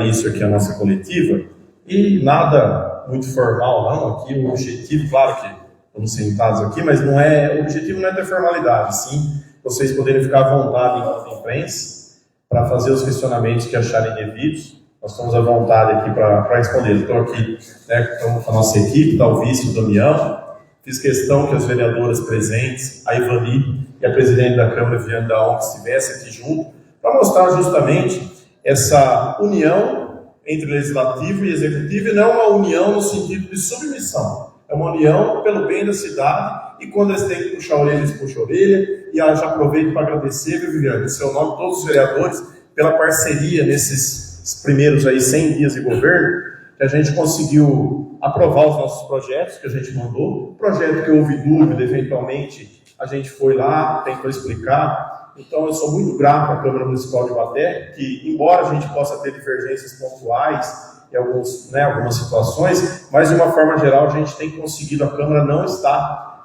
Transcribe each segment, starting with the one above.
início aqui a nossa coletiva, e nada muito formal não, aqui o objetivo, claro que estamos sentados aqui, mas o objetivo não é ter formalidade, sim vocês poderem ficar à vontade enquanto imprensa para fazer os questionamentos que acharem devidos. Nós estamos à vontade aqui para responder. Estou aqui, né, com a nossa equipe, está o vice, o Damião. Fiz questão que as vereadoras presentes, a Ivani e a presidente da Câmara, Viviane da ONG, estivessem aqui junto, para mostrar justamente essa união entre legislativo e executivo, e não uma união no sentido de submissão. É uma união pelo bem da cidade, e quando eles têm que puxar a orelha, eles puxam a orelha. E já aproveito para agradecer, Viviane, em seu nome, todos os vereadores, pela parceria nesses primeiros 100 dias de governo, que a gente conseguiu aprovar os nossos projetos que a gente mandou. Projeto que houve dúvida, eventualmente, a gente foi lá, tentou explicar. Então, eu sou muito grato à Câmara Municipal de Ibaté, que, embora a gente possa ter divergências pontuais em algumas situações, mas, de uma forma geral, a gente tem conseguido, a Câmara não está,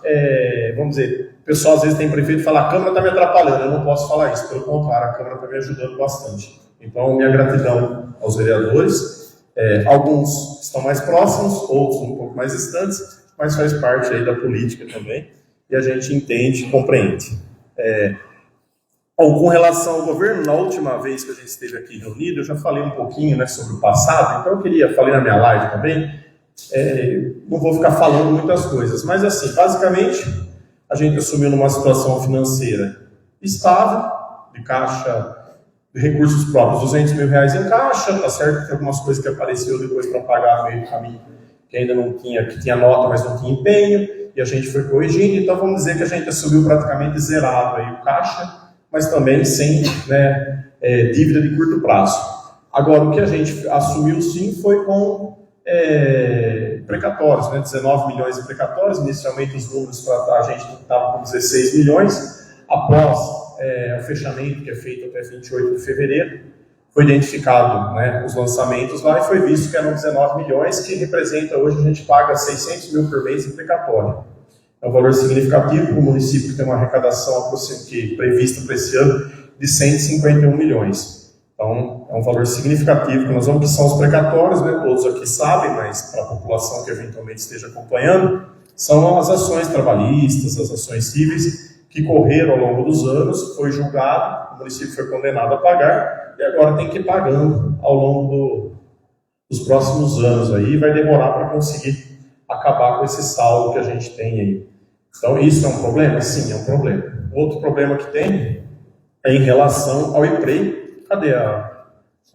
vamos dizer, o pessoal às vezes tem prefeito que fala, a Câmara está me atrapalhando, eu não posso falar isso, pelo contrário, a Câmara está me ajudando bastante. Então, minha gratidão aos vereadores, alguns estão mais próximos, outros um pouco mais distantes, mas faz parte aí da política também, e a gente entende e compreende. Com relação ao governo, na última vez que a gente esteve aqui reunido, eu já falei um pouquinho, né, sobre o passado, então eu falei na minha live também, não vou ficar falando muitas coisas, mas assim, basicamente, a gente assumiu numa situação financeira estável, de caixa, de recursos próprios, R$200 mil em caixa, tá certo que tem algumas coisas que apareceu depois para pagar no meio do caminho, que ainda não tinha, que tinha nota, mas não tinha empenho, e a gente foi corrigindo, então vamos dizer que a gente assumiu praticamente zerado aí o caixa, mas também sem, né, dívida de curto prazo. Agora, o que a gente assumiu sim foi com precatórios, né, 19 milhões de precatórios. Inicialmente os números a gente estava com 16 milhões, após o fechamento que é feito até 28 de fevereiro, foi identificado, né, os lançamentos lá e foi visto que eram 19 milhões, que representa hoje a gente paga 600 mil por mês em precatório. É um valor significativo. O município tem uma arrecadação prevista para esse ano de 151 milhões. Então, é um valor significativo que nós vamos, que são os precatórios, né? Todos aqui sabem, mas para a população que eventualmente esteja acompanhando, são as ações trabalhistas, as ações cíveis que correram ao longo dos anos, foi julgado, o município foi condenado a pagar e agora tem que ir pagando ao longo dos próximos anos. Aí vai demorar para conseguir acabar com esse saldo que a gente tem aí. Então, isso é um problema? Sim, é um problema. Outro problema que tem é em relação ao IPREI. Cadê a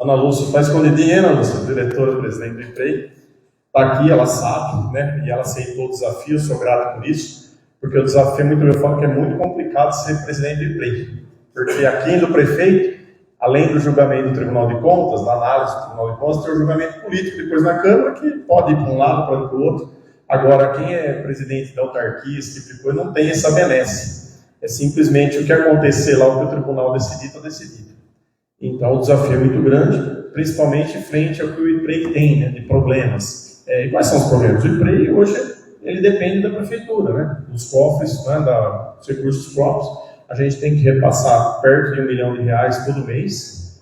Ana Lúcia? Está escondidinha, Ana Lúcia, diretora-presidente do IPREI. Está aqui, ela sabe, né? E ela aceitou o desafio, sou grato por isso, porque o desafio eu falo que é muito complicado ser presidente do IPREI. Porque aqui do prefeito, além do julgamento do Tribunal de Contas, da análise do Tribunal de Contas, tem o julgamento político depois na Câmara, que pode ir para um lado, pode ir para o outro. Agora, quem é presidente da autarquia, esse tipo de coisa, não tem essa benesse. É simplesmente o que acontecer lá, o que o tribunal decidir, está decidido. Então, o desafio é muito grande, principalmente frente ao que o IPREI tem, né, de problemas. E quais são os problemas? O IPREI, hoje, ele depende da prefeitura, né, dos cofres, né, dos recursos próprios. A gente tem que repassar perto de R$1 milhão todo mês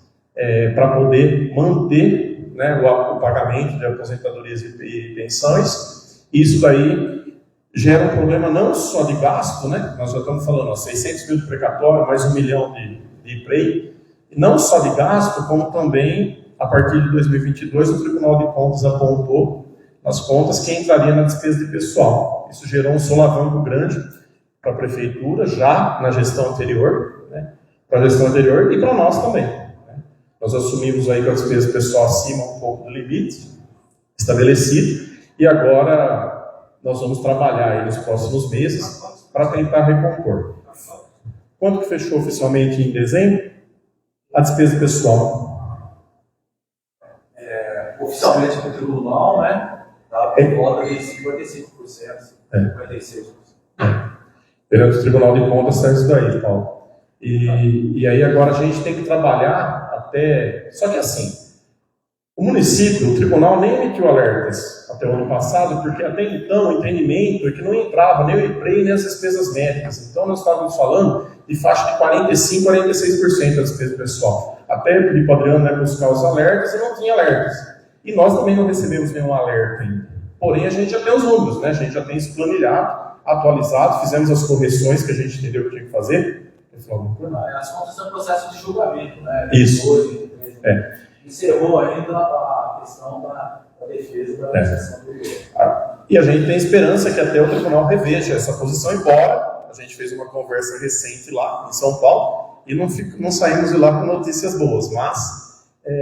para poder manter, né, o pagamento de aposentadorias e pensões. Isso daí gera um problema não só de gasto, né? Nós já estamos falando, 600 mil de precatório, mais R$1 milhão de IPREI, e não só de gasto, como também, a partir de 2022, o Tribunal de Contas apontou nas contas que entraria na despesa de pessoal. Isso gerou um solavanco grande para a Prefeitura, já na gestão anterior, né? Para a gestão anterior e para nós também. Né? Nós assumimos aí com a despesa pessoal acima um pouco do limite estabelecido, e agora nós vamos trabalhar aí nos próximos meses para tentar recompor. Quanto que fechou oficialmente em dezembro? A despesa pessoal. Oficialmente no tribunal, né? Está por volta de 55%, 56%. Perante o Tribunal de Contas, sai isso daí, Paulo. E aí agora a gente tem que trabalhar até... Só que assim, o município, o tribunal nem emitiu alertas até o ano passado, porque até então o entendimento é que não entrava nem o IPREI nem as despesas médicas. Então nós estávamos falando de faixa de 45% a 46% da despesa pessoal. até eu pedi para o Adriano, né, buscar os alertas e não tinha alertas. E nós também não recebemos nenhum alerta ainda. Porém, a gente já tem os números, né? A gente já tem isso planilhado, atualizado, fizemos as correções que a gente entendeu que tinha que fazer. As contas são processo de julgamento, né? Isso. Hoje, encerrou ainda a questão da defesa da negociação do governo. E a gente tem esperança que até o tribunal reveja essa posição, embora a gente fez uma conversa recente lá em São Paulo e não saímos de lá com notícias boas, mas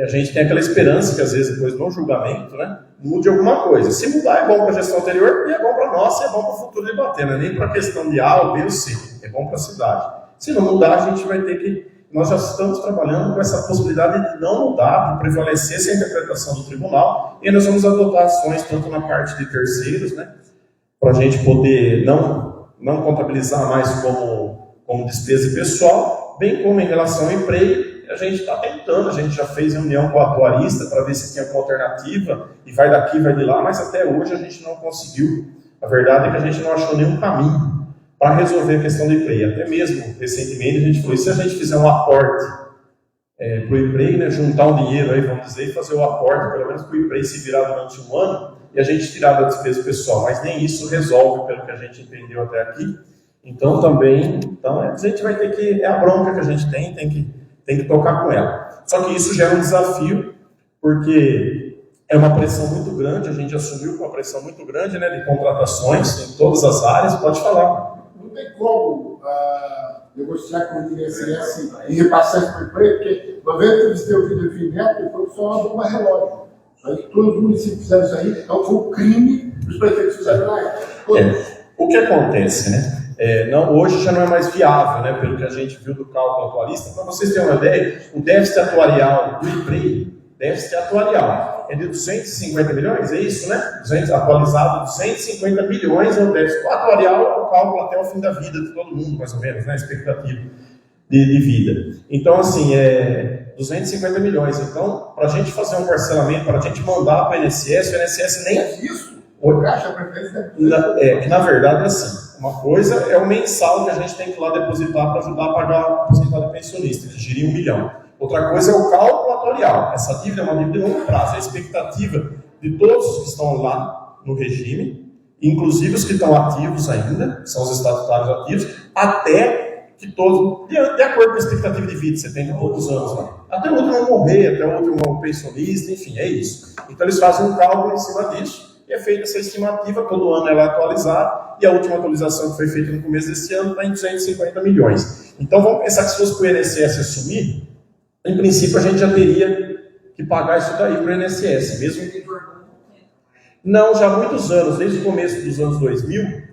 a gente tem aquela esperança que às vezes depois no julgamento, né, mude alguma coisa. Se mudar é bom para a gestão anterior e é bom para nós e é bom para o futuro debater, não é nem para a questão de A ou B ou C, é bom para a cidade. Se não mudar, a gente vai ter que... Nós já estamos trabalhando com essa possibilidade de não mudar, de prevalecer essa interpretação do tribunal, e nós vamos adotar ações tanto na parte de terceiros, né, para a gente poder não contabilizar mais como despesa pessoal, bem como em relação ao emprego. A gente está tentando, a gente já fez reunião com o atuarista para ver se tem alguma alternativa, e vai daqui, vai de lá, mas até hoje a gente não conseguiu. A verdade é que a gente não achou nenhum caminho para resolver a questão do IPREI. Até mesmo, recentemente, a gente falou, e se a gente fizer um aporte para o IPREI, né, juntar um dinheiro aí, vamos dizer, e fazer o aporte, pelo menos para o IPREI se virar durante um ano, e a gente tirar da despesa pessoal, mas nem isso resolve, pelo que a gente entendeu até aqui. Então, também, a gente vai ter que, é a bronca que a gente tem que tocar com ela. Só que isso gera um desafio, porque é uma pressão muito grande, a gente assumiu com uma pressão muito grande, né, de contratações em todas as áreas. Pode falar. Não tem como negociar com o INSS e repassar isso para o emprego, porque 90% deu vida investimento e foi só uma bomba relógio. Aí todos os municípios fizeram isso aí, então foi um crime que os prefeitos fizeram lá. O que acontece, né? Hoje já não é mais viável, né, pelo que a gente viu do cálculo atualista. Para vocês terem uma ideia, o déficit atuarial do IPREI, déficit atuarial, é de 250 milhões, é isso, né? Atualizado, 250 milhões é o déficit atuarial, é o cálculo até o fim da vida de todo mundo, mais ou menos, né? A expectativa de vida. Então, assim, 250 milhões. Então, para a gente fazer um parcelamento, para a gente mandar para o INSS nem é isso. O caixa preferência que na verdade é assim. Uma coisa é o mensal que a gente tem que ir lá depositar para ajudar a pagar a aposentadoria pensionista, que giria 1 milhão. Outra coisa é o cálculo atuarial. Essa dívida é uma dívida de longo prazo. É a expectativa de todos os que estão lá no regime, inclusive os que estão ativos ainda, que são os estatutários ativos, até que todos, de acordo com a expectativa de vida, 70 e poucos anos lá. Até o último morrer, até o último pensionista, enfim, é isso. Então eles fazem um cálculo em cima disso, e é feita essa estimativa, todo ano ela é atualizada, e a última atualização que foi feita no começo desse ano está em 250 milhões. Então vamos pensar que se fosse para o INSS assumir, em princípio a gente já teria que pagar isso daí para o INSS, mesmo que... Não, já há muitos anos, desde o começo dos anos 2000,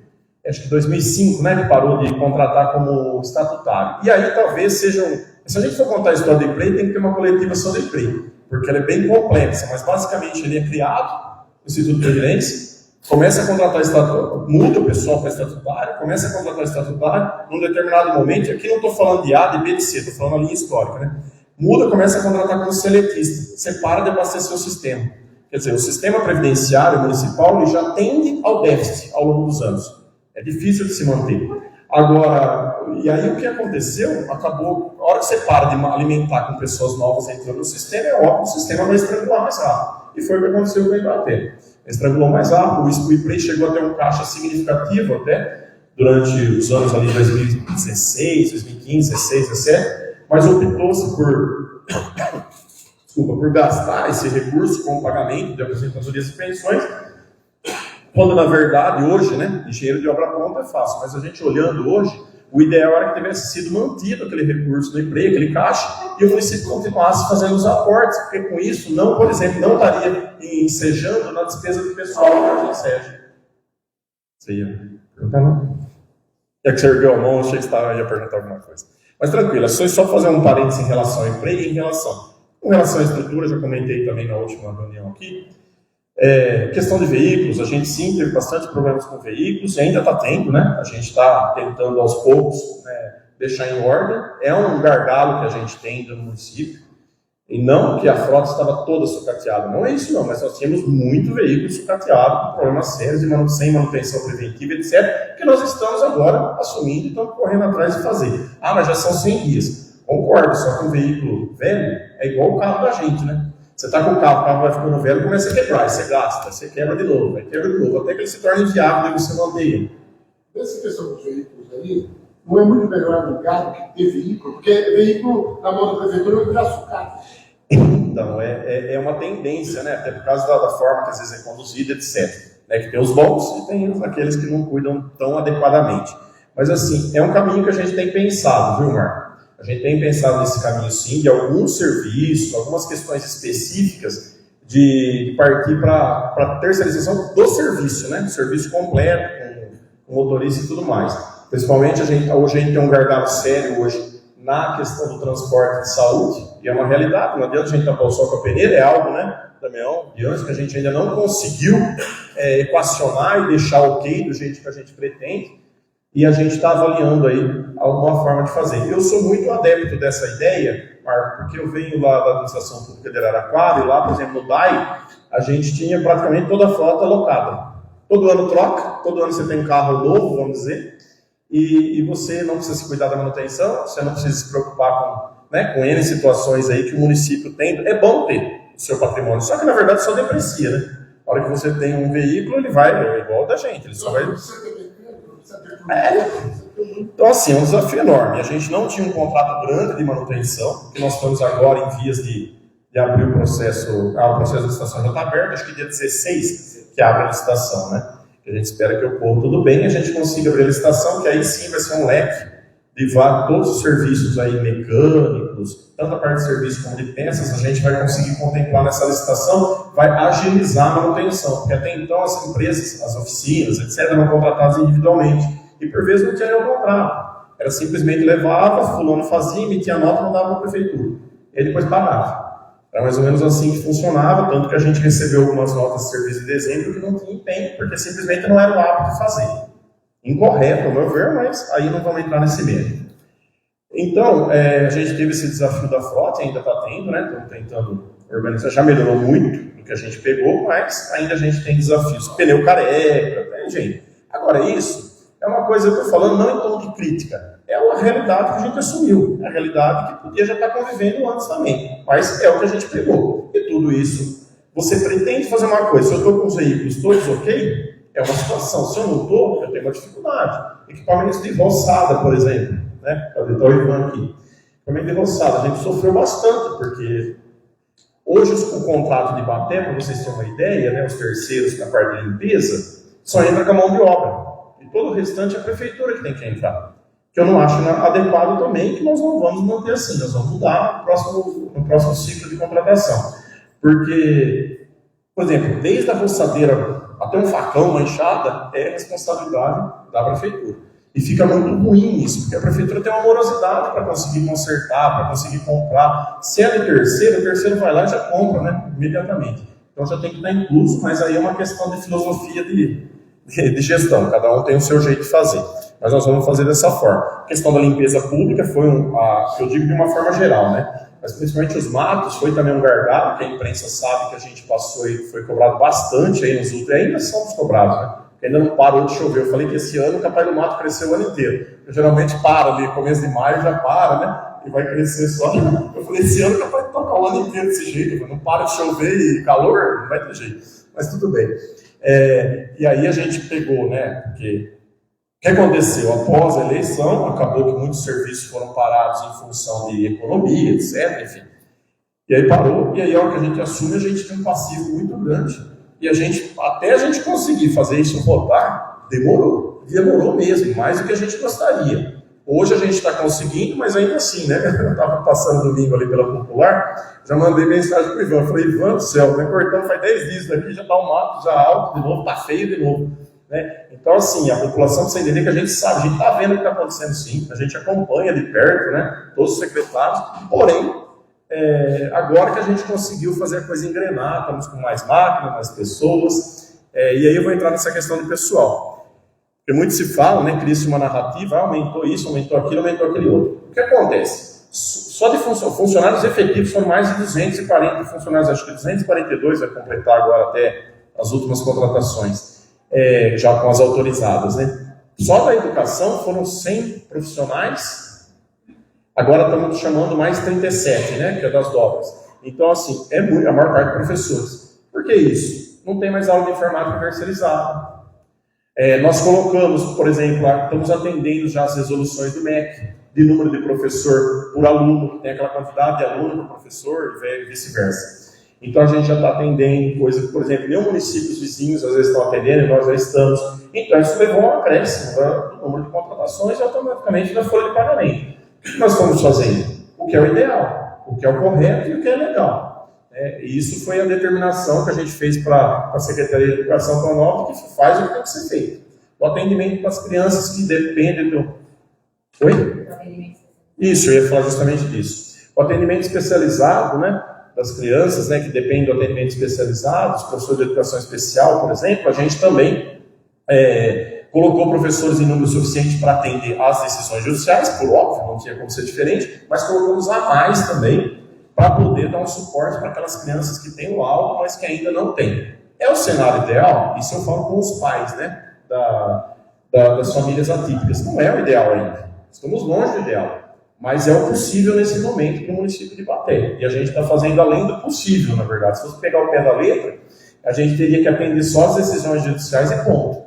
acho que 2005, né, que parou de contratar como estatutário. E aí talvez sejam... Se a gente for contar a história do IPREI, tem que ter uma coletivação do IPREI, porque ela é bem complexa, mas basicamente ele é criado, o Instituto de Previdência, começa a contratar estatutário, muda o pessoal para estatutário, começa a contratar estatutário, num determinado momento, aqui não estou falando de A, de B, de C, estou falando a linha histórica, né? Muda, começa a contratar como seletista, separa de abastecer o sistema. Quer dizer, o sistema previdenciário municipal ele já tende ao déficit ao longo dos anos. É difícil de se manter. Agora, e aí o que aconteceu, acabou, a hora que você para de alimentar com pessoas novas entrando no sistema, é óbvio, o sistema vai estrangular mais rápido. E foi o que aconteceu com o Embratel. Estrangulou mais rápido, o IPREI chegou a ter um caixa significativo até, durante os anos ali de 2016, 2015, 2016, 2017, mas optou-se por gastar esse recurso com o pagamento de aposentadorias e pensões, quando na verdade hoje, né, engenheiro de obra pronta é fácil, mas a gente olhando hoje, o ideal era que tivesse sido mantido aquele recurso no IPREI, aquele caixa, e o município continuasse fazendo os aportes, porque com isso, não, por exemplo, não estaria ensejando na despesa do pessoal que enseja. Você ia perguntar, não? Já que você ergueu a mão, achei que você ia perguntar alguma coisa. Mas tranquilo, é só fazer um parênteses em relação ao IPREI e com relação à estrutura, já comentei também na última reunião aqui. Questão de veículos, a gente sim teve bastante problemas com veículos, e ainda está tendo, né? A gente está tentando aos poucos, né, deixar em ordem. É um gargalo que a gente tem no município, e não que a frota estava toda sucateada, não é isso não, mas nós tínhamos muito veículo sucateado, com problemas sérios, sem manutenção preventiva, etc., que nós estamos agora assumindo e estamos correndo atrás de fazer. Mas já são 100 dias. Concordo, só que o veículo velho é igual o carro da gente, né? Você está com o carro vai ficando velho, começa a quebrar, aí você gasta, você quebra de novo, aí quebra de novo, até que ele se torne inviável, aí você mantenha. Essa questão dos veículos aí, não é muito melhor lugar do que ter veículo, porque veículo na mão da prefeitura vai virar sucata. Então, é uma tendência, né? Até por causa da forma que às vezes é conduzida, etc. Né? Que tem os bons e tem aqueles que não cuidam tão adequadamente. Mas assim, é um caminho que a gente tem pensado, viu, Marco? A gente tem pensado nesse caminho sim, de alguns serviços, algumas questões específicas de partir para a terceirização do serviço, né? Do serviço completo, com motorista e tudo mais. Principalmente, hoje a gente tem um gargalo sério hoje na questão do transporte de saúde, e é uma realidade, não adianta a gente tapar o sol com a peneira, é algo, né, Damião, de antes que a gente ainda não conseguiu equacionar e deixar ok do jeito que a gente pretende, e a gente está avaliando aí alguma forma de fazer. Eu sou muito adepto dessa ideia, Marco, porque eu venho lá da administração pública de Araraquara, e lá, por exemplo, no DAI, a gente tinha praticamente toda a frota alocada. Todo ano troca, todo ano você tem um carro novo, vamos dizer, e você não precisa se cuidar da manutenção, você não precisa se preocupar com N situações aí que o município tem. É bom ter o seu patrimônio, só que na verdade só deprecia, né? A hora que você tem um veículo, ele vai, igual da gente, ele só vai... Então assim, é um desafio enorme. A gente não tinha um contrato grande de manutenção, que nós estamos agora em vias de abrir o processo de licitação já está aberto, acho que dia 16 que abre a licitação, né? A gente espera que ocorra tudo bem e a gente consiga abrir a licitação, que aí sim vai ser um leque de todos os serviços aí mecânicos, tanto a parte de serviço como de peças, a gente vai conseguir contemplar nessa licitação, vai agilizar a manutenção, porque até então as empresas, as oficinas, etc., eram contratadas individualmente, e por vezes não tinha nenhum contrato, era simplesmente levava, fulano fazia, emitia a nota e mandava para a prefeitura, e depois pagava. Era mais ou menos assim que funcionava, tanto que a gente recebeu algumas notas de serviço de dezembro que não tinha empenho, porque simplesmente não era o hábito de fazer. Incorreto, ao meu ver, mas aí não vamos entrar nesse meio. Então, a gente teve esse desafio da frota, ainda está tendo, né? Estamos tentando organizar, já melhorou muito do que a gente pegou, mas ainda a gente tem desafios. Pneu careca, tem gente. Agora, isso é uma coisa que eu estou falando não em tom de crítica, é uma realidade que a gente assumiu, é a realidade que podia já estar convivendo antes também, mas é o que a gente pegou. E tudo isso, você pretende fazer uma coisa, se eu estou com os veículos todos ok, é uma situação, se eu não estou, eu tenho uma dificuldade. Equipamentos de roçada, por exemplo, né? Está o Ivan aqui. Equipamento de roçada, a gente sofreu bastante, porque hoje o contrato de Baté, para vocês terem uma ideia, né, os terceiros na parte de limpeza, só entra com a mão de obra. E todo o restante é a prefeitura que tem que entrar. Que eu não acho adequado também, que nós não vamos manter assim, nós vamos mudar no próximo ciclo de contratação. Porque, por exemplo, desde a roçadeira até um facão, uma enxada, é responsabilidade da prefeitura. E fica muito ruim isso, porque a prefeitura tem uma morosidade para conseguir consertar, para conseguir comprar. Se é de terceiro, o terceiro vai lá e já compra, né, imediatamente. Então já tem que estar incluso, mas aí é uma questão de filosofia de gestão, cada um tem o seu jeito de fazer. Mas nós vamos fazer dessa forma. A questão da limpeza pública foi eu digo de uma forma geral, né? Mas principalmente os matos, foi também um gargalo, que a imprensa sabe que a gente passou e foi cobrado bastante aí nos últimos, e ainda somos cobrados, né? Porque ainda não parou de chover. Eu falei que esse ano o capaz do mato cresceu o ano inteiro. Eu geralmente para ali, começo de maio já para, né? E vai crescer só. Eu falei, esse ano capaz de tocar o ano inteiro desse jeito, não para de chover e calor, não vai ter jeito. Mas tudo bem. E aí a gente pegou, né? Porque o que aconteceu? Após a eleição, acabou que muitos serviços foram parados em função de economia, etc. Enfim. E aí parou, e aí a hora que a gente assume, a gente tem um passivo muito grande. E até a gente conseguir fazer isso rodar, demorou mesmo, mais do que a gente gostaria. Hoje a gente está conseguindo, mas ainda assim, né? Eu estava passando domingo ali pela Popular, já mandei mensagem para o Ivan, falei, Ivan do céu, né? Cortando faz 10 dias daqui, já está o mato, já alto de novo, está feio de novo. Né? Então, assim, a população precisa entender que a gente sabe, a gente está vendo o que está acontecendo sim, a gente acompanha de perto, né? Todos os secretários, porém, agora que a gente conseguiu fazer a coisa engrenar, estamos com mais máquinas, mais pessoas, e aí eu vou entrar nessa questão de pessoal. Porque muito se fala, né, cria-se uma narrativa, aumentou isso, aumentou aquilo, aumentou aquele outro. O que acontece? Só de funcionários efetivos são mais de 240 funcionários, acho que 242 vai completar agora até as últimas contratações, já com as autorizadas, né? Só da educação foram 100 profissionais Agora estamos chamando mais 37, né, que é das dobras. Então, assim, é muito, a maior parte de professores. Por que isso? Não tem mais aula de informática terceirizada. Nós colocamos, por exemplo, estamos atendendo já as resoluções do MEC, de número de professor por aluno, tem aquela quantidade de aluno por professor e vice-versa. Então a gente já está atendendo coisas, por exemplo, nem municípios vizinhos às vezes estão atendendo, nós já estamos. Então isso levou a um acréscimo do número de contratações e automaticamente da folha de pagamento. O que nós estamos fazendo? O que é o ideal, o que é o correto e o que é legal. E isso foi a determinação que a gente fez para a Secretaria de Educação para nós, que faz o que tem que ser feito. O atendimento para as crianças que dependem do... Oi? Isso, eu ia falar justamente disso. O atendimento especializado, né, das crianças, né, que dependem do atendimento especializado, os professores de educação especial, por exemplo, a gente também colocou professores em número suficiente para atender às decisões judiciais, por óbvio, não tinha como ser diferente, mas colocamos a mais também para poder dar um suporte para aquelas crianças que têm o algo, mas que ainda não têm. É o cenário ideal? Isso eu falo com os pais, né, das famílias atípicas. Não é o ideal ainda. Estamos longe do ideal. Mas é o possível nesse momento para o município de Ibaté. E a gente está fazendo além do possível, na verdade. Se fosse pegar o pé da letra, a gente teria que atender só as decisões judiciais e ponto.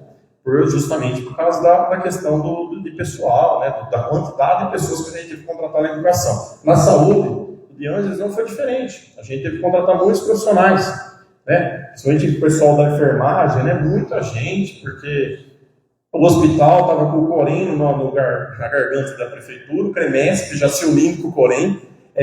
Justamente por causa da questão de pessoal, né, da quantidade de pessoas que a gente teve que contratar na educação. Na saúde, de Ângeles não foi diferente. A gente teve que contratar muitos profissionais, né? Principalmente o pessoal da enfermagem, né? Muita gente, porque o hospital estava com o Corém na garganta da prefeitura, o CREMESP já se unindo com o Corém,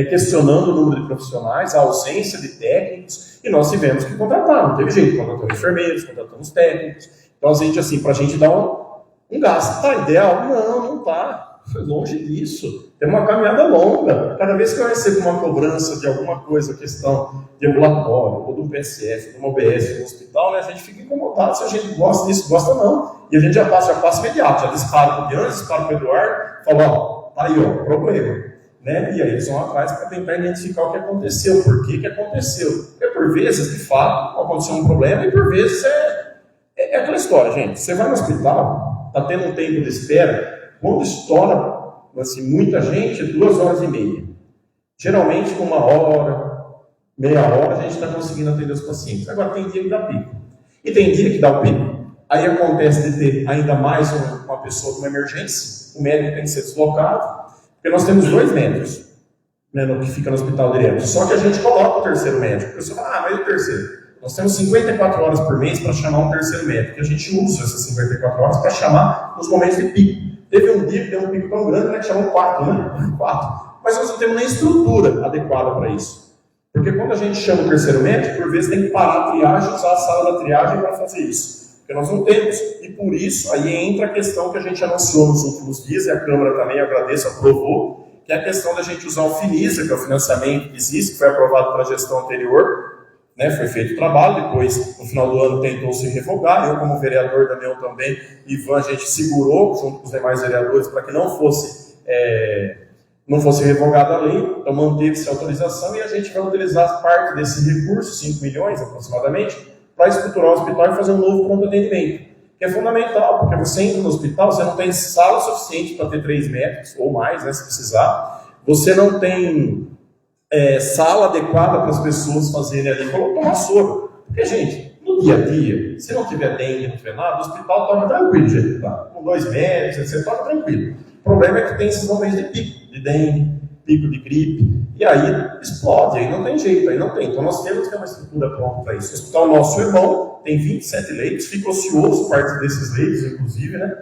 questionando o número de profissionais, a ausência de técnicos, e nós tivemos que contratar. Não teve jeito, contratamos enfermeiros, contratamos técnicos. Então, a gente, assim, para a gente dar um gasto. Está ideal? Não está. Foi longe disso. Tem uma caminhada longa. Cada vez que eu recebo uma cobrança de alguma coisa, questão de ambulatório, ou do PSF, de uma OBS, do hospital, né, a gente fica incomodado se a gente gosta disso, gosta não. E a gente já passa imediato, já dispara para o Diante, dispara para o Eduardo, fala, tá aí, problema. Né? E aí eles vão atrás para tentar identificar o que aconteceu, por que aconteceu. Porque por vezes, de fato, aconteceu um problema, e por vezes é aquela história, gente. Você vai no hospital, está tendo um tempo de espera. Quando estoura, assim, muita gente, 2 horas e meia. Geralmente, com 1 hora, meia hora, a gente está conseguindo atender os pacientes. Agora, tem dia que dá pico. E tem dia que dá o pico. Aí acontece de ter ainda mais uma pessoa com uma emergência. O médico tem que ser deslocado. Porque nós temos 2 médicos, né, que fica no hospital direto. Só que a gente coloca o terceiro médico. A pessoa fala, mas e o terceiro? Nós temos 54 horas por mês para chamar um terceiro médico. E a gente usa essas 54 horas para chamar nos momentos de pico. Teve um dia que deu um pico tão grande, né, que chamou 4, né? 4. Mas nós não temos nem estrutura adequada para isso. Porque quando a gente chama o terceiro médico, por vezes tem que parar a triagem, usar a sala da triagem para fazer isso. Porque nós não temos. E por isso, aí entra a questão que a gente anunciou nos últimos dias, e a Câmara também, eu agradeço, aprovou, que é a questão da gente usar o FINISA, que é o financiamento que existe, que foi aprovado pela gestão anterior, né, foi feito o trabalho, depois, no final do ano, tentou se revogar. Eu, como vereador da União também, Ivan, a gente segurou, junto com os demais vereadores, para que não fosse revogada a lei. Então, manteve-se a autorização e a gente vai utilizar parte desse recurso, 5 milhões aproximadamente, para estruturar o hospital e fazer um novo pronto atendimento, que é fundamental, porque você entra no hospital, você não tem sala suficiente para ter 3 médicos, ou mais, né, se precisar. Você não tem sala adequada para as pessoas fazerem ali, tomar soro. Porque, gente, no dia a dia, se não tiver dengue, não tiver nada, o hospital torna tranquilo, gente, tá? Com 2 médicos, etc., torna tranquilo. O problema é que tem esses momentos de pico, de dengue, pico de gripe, e aí explode, aí não tem jeito, aí não tem. Então nós temos que ter uma estrutura pronta para isso. O hospital nosso é bom, tem 27 leitos, fica ocioso, parte desses leitos, inclusive, né?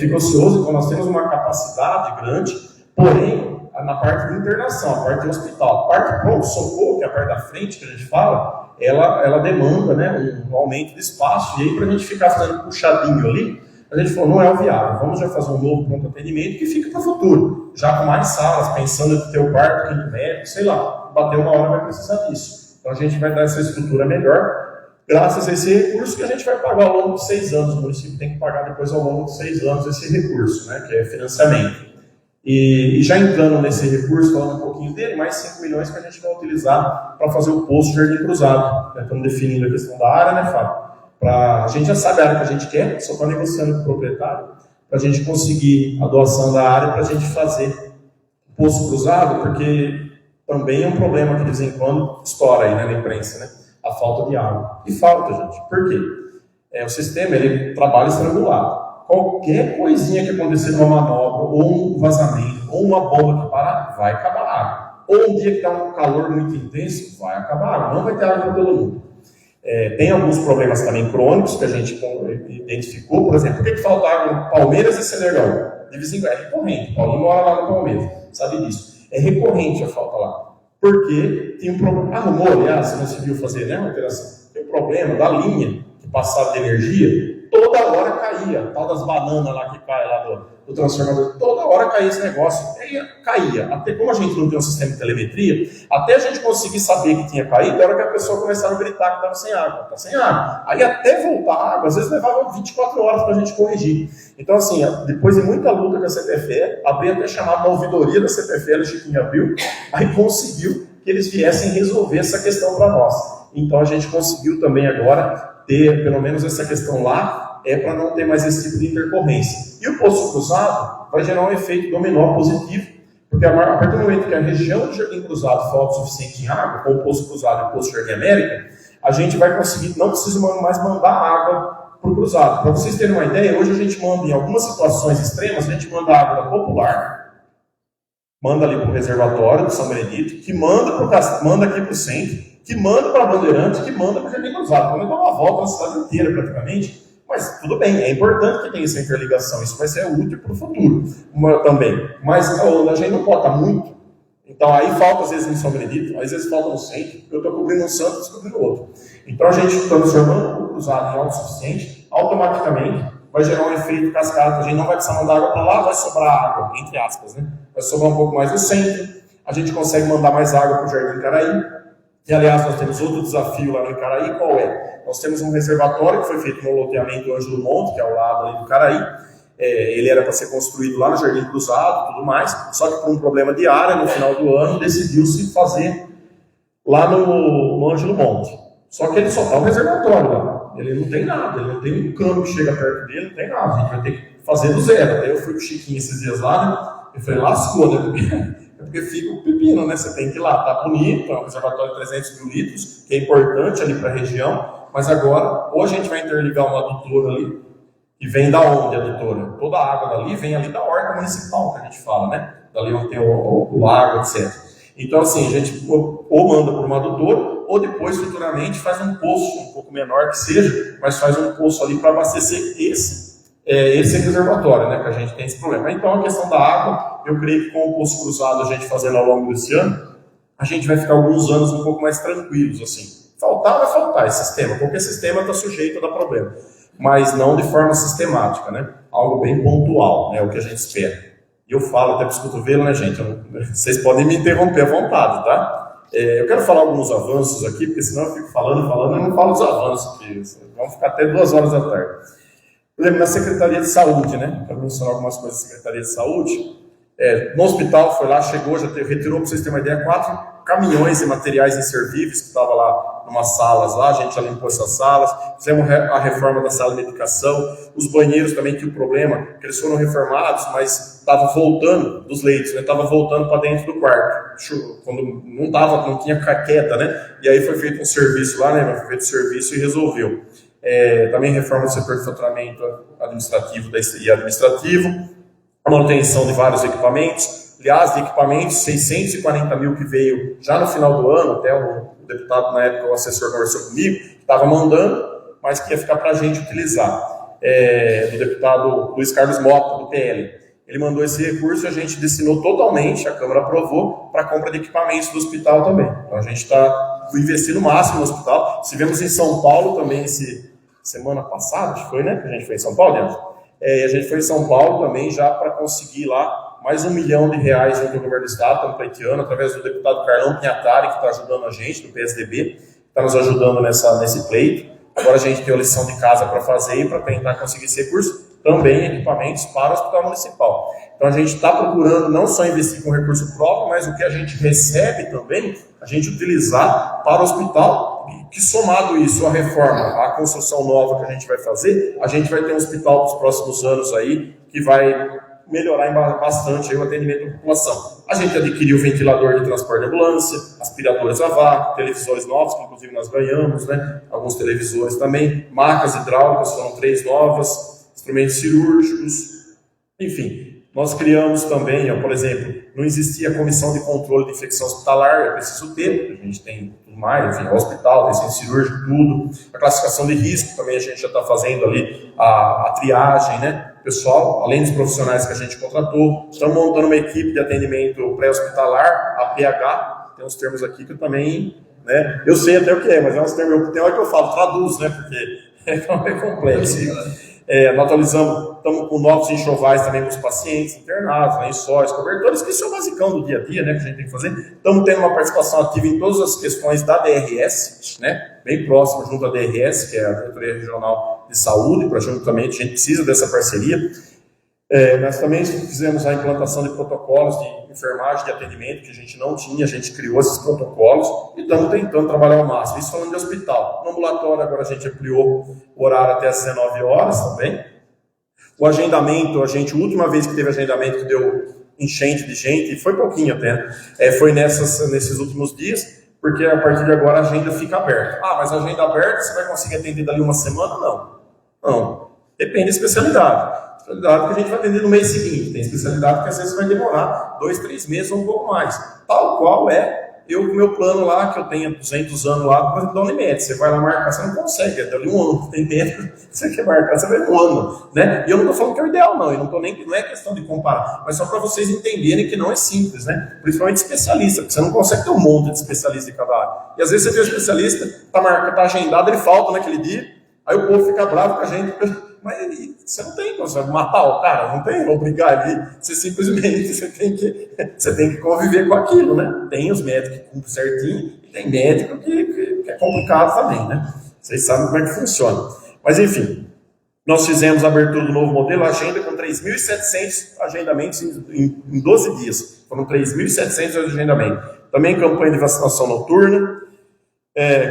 Fica ocioso, então nós temos uma capacidade grande, porém, na parte de internação, a parte do hospital, a parte pronto-socorro, que é a parte da frente que a gente fala, ela demanda, né, um aumento de espaço, e aí para a gente ficar fazendo puxadinho ali, a gente falou, não é o viável, vamos já fazer um novo pronto atendimento que fica para o futuro, já com mais salas, pensando em ter o quarto, quinto médico, sei lá, bater uma hora vai precisar disso. Então a gente vai dar essa estrutura melhor, graças a esse recurso que a gente vai pagar ao longo de 6 anos, o município tem que pagar depois ao longo de 6 anos esse recurso, né, que é financiamento. E já entrando nesse recurso, falando um pouquinho dele, mais 5 milhões que a gente vai utilizar para fazer o posto Jardim Cruzado. Estamos definindo a questão da área, né, Fábio? A gente já sabe a área que a gente quer, só está negociando com o proprietário, para a gente conseguir a doação da área, para a gente fazer Poço Cruzado, porque também é um problema que de vez em quando estoura aí, né, na imprensa, né? A falta de água. E falta, gente. Por quê? O sistema, ele trabalha estrangulado. Qualquer coisinha que acontecer numa manobra, ou um vazamento, ou uma bomba que parar, vai acabar a água. Ou um dia que dá um calor muito intenso, vai acabar a água. Não vai ter água para todo mundo. Tem alguns problemas também crônicos que a gente identificou. Por exemplo, por que falta água no Palmeiras e Senegal? De vez em quando, é recorrente. Paulinho mora lá no Palmeiras, sabe disso. É recorrente a falta lá. Porque tem um problema. Arrumou, aliás, você não se viu fazer, né, uma operação. Tem um problema da linha que passava de energia, toda hora caía. Tal das bananas lá que cai lá do transformador, toda hora caía esse negócio. E caía. Até como a gente não tem um sistema de telemetria, até a gente conseguir saber que tinha caído, era hora que a pessoa começava a gritar que estava sem água. Está sem água. Aí até voltar a água, às vezes levava 24 horas para a gente corrigir. Então, assim, depois de muita luta com a CPFE, abri até chamada ouvidoria da CPFE, Chiquinho abriu, aí conseguiu que eles viessem resolver essa questão para nós. Então, a gente conseguiu também agora ter, pelo menos essa questão lá, para não ter mais esse tipo de intercorrência. E o Poço Cruzado vai gerar um efeito dominó positivo, porque a partir do momento que a região do Jardim Cruzado falta o suficiente em água, com o Poço Cruzado e o Poço Jardim América, a gente vai conseguir, não precisa mais mandar água para o Cruzado. Para vocês terem uma ideia, hoje a gente manda, em algumas situações extremas, a gente manda água da Popular, manda ali para o reservatório do São Benedito, que manda aqui para o centro, que manda para a Bandeirante, que manda para o Jardim Cruzado. Vamos dar uma volta na cidade inteira, praticamente. Mas tudo bem, é importante que tenha essa interligação, isso vai ser útil para o futuro também. Mas a gente não pode estar muito. Então aí falta às vezes em São Benedito, às vezes falta no centro, eu estou cobrindo um santo e cobrindo o outro. Então a gente transformando o cruzado em autossuficiente, automaticamente vai gerar um efeito cascata, a gente não vai precisar mandar água para lá, vai sobrar água, entre aspas, né? Vai sobrar um pouco mais no centro, a gente consegue mandar mais água para o Jardim Icaraí. E, aliás, nós temos outro desafio lá no Icaraí, qual é? Nós temos um reservatório que foi feito no loteamento Ângelo Monte, que é ao lado ali do Icaraí. Ele era para ser construído lá no Jardim Cruzado e tudo mais, só que por um problema de área, no final do ano, decidiu-se fazer lá no Ângelo Monte. Só que ele só está um reservatório lá. Ele não tem nada, ele não tem um cano que chega perto dele, não tem nada. A gente vai ter que fazer do zero. Até eu fui com o Chiquinho esses dias lá, né? Eu falei, lascou, né? Porque fica o pepino, né? Você tem que ir lá, tá bonito, é um reservatório de 300 mil litros, que é importante ali para a região, mas agora, ou a gente vai interligar uma adutora ali, que vem da onde a adutora? Toda a água dali vem ali da horta municipal, que a gente fala, né? Dali onde tem o lago, etc. Então, assim, a gente ou manda por uma adutora, ou depois, futuramente, faz um poço, um pouco menor que seja, mas faz um poço ali para abastecer esse reservatório, né, que a gente tem esse problema. Então, a questão da água, eu creio que com o Poço Cruzado a gente fazendo ao longo desse ano, a gente vai ficar alguns anos um pouco mais tranquilos, assim. Faltar, vai faltar esse sistema. Qualquer sistema está sujeito a dar problema. Mas não de forma sistemática, né? Algo bem pontual, né, o que a gente espera. E eu falo até para os cotovelos, né, gente? Vocês podem me interromper à vontade, tá? Eu quero falar alguns avanços aqui, porque senão eu fico falando, eu não falo dos avanços, porque vamos ficar até 2 horas da tarde. Por exemplo, na Secretaria de Saúde, né? Para mencionar algumas coisas da Secretaria de Saúde. No hospital, foi lá, chegou, retirou, para vocês terem uma ideia, 4 caminhões de materiais inservíveis que estavam lá numas salas lá, a gente já limpou essas salas, fizemos a reforma da sala de medicação, os banheiros também, que o problema, que eles foram reformados, mas estavam voltando dos leitos, né? Estava voltando para dentro do quarto, quando não tinha queda, né? E aí foi feito um serviço lá, né? Foi feito serviço e resolveu. Também reforma do setor de faturamento administrativo e administrativo, a manutenção de vários equipamentos. Aliás, de equipamentos, 640 mil que veio já no final do ano, até o deputado na época, o assessor conversou comigo, estava mandando, mas que ia ficar para a gente utilizar. Do deputado Luiz Carlos Mota, do PL. Ele mandou esse recurso e a gente destinou totalmente, a Câmara aprovou, para a compra de equipamentos do hospital também. Então a gente está investindo o máximo no hospital. Estivemos em São Paulo também, semana passada, acho que foi, né? A gente foi em São Paulo, Leandro? A gente foi em São Paulo também já para conseguir lá mais R$1 milhão junto ao governo do estado, estamos pleiteando, através do deputado Carlão Pinhatari, que está ajudando a gente, do PSDB, está nos ajudando nesse pleito. Agora a gente tem a lição de casa para fazer e para tentar conseguir esse recurso, também equipamentos para o hospital municipal. Então a gente está procurando não só investir com recurso próprio, mas o que a gente recebe também, a gente utilizar para o hospital, que somado isso, a reforma, a construção nova que a gente vai fazer, a gente vai ter um hospital nos próximos anos aí, que vai melhorar bastante aí o atendimento da população. A gente adquiriu ventilador de transporte de ambulância, aspiradores a vácuo, televisores novos, que inclusive nós ganhamos, né? Alguns televisores também, macas hidráulicas, foram 3 novas, instrumentos cirúrgicos, enfim. Nós criamos também, ó, por exemplo, não existia comissão de controle de infecção hospitalar, é preciso ter, a gente tem tudo mais, enfim, hospital, tem centro cirúrgico, tudo. A classificação de risco também a gente já está fazendo ali, a triagem, né? Pessoal, além dos profissionais que a gente contratou, estamos montando uma equipe de atendimento pré-hospitalar, a PH, tem uns termos aqui que eu também, né? Eu sei até o que é, mas é uns termos, tem hora que eu falo, traduz, né? Porque é complexo. Nós atualizamos, estamos com novos enxovais também para os pacientes internados, lençóis, cobertores, que isso é o basicão do dia a dia, né, que a gente tem que fazer. Estamos tendo uma participação ativa em todas as questões da DRS, né, bem próximo junto à DRS, que é a Diretoria Regional de Saúde, para juntamente a gente precisa dessa parceria. Nós também fizemos a implantação de protocolos de enfermagem, de atendimento, que a gente não tinha, a gente criou esses protocolos e estamos tentando trabalhar ao máximo. Isso falando de hospital. No ambulatório, agora a gente ampliou o horário até às 19 horas também. O agendamento, a última vez que teve agendamento que deu enchente de gente, e foi pouquinho até, foi nesses últimos dias, porque a partir de agora a agenda fica aberta. Ah, mas a agenda aberta, você vai conseguir atender dali uma semana? Não. Depende da especialidade. Especialidade que a gente vai atender no mês seguinte. Tem especialidade que às vezes vai demorar 2, 3 meses ou um pouco mais. Tal qual eu com o meu plano lá, que eu tenho 200 anos lá, por exemplo, da Unimed. Você vai lá marcar, você não consegue, é dali um ano. Tem médico, você quer marcar, você vai um ano. Né? E eu não estou falando que é o ideal, não. Não é questão de comparar. Mas só para vocês entenderem que não é simples, né? Principalmente especialista, porque você não consegue ter um monte de especialista em cada área. E às vezes você tem um especialista, está agendado, ele falta naquele dia, aí o povo fica bravo com a gente. Mas você não tem como você matar o cara, não tem como obrigar ele. Você simplesmente você tem que conviver com aquilo, né? Tem os médicos que cumprem certinho, e tem médico que é complicado também, né? Vocês sabem como é que funciona. Mas enfim, nós fizemos a abertura do novo modelo, agenda com 3.700 agendamentos em 12 dias. Foram 3.700 agendamentos. Também campanha de vacinação noturna.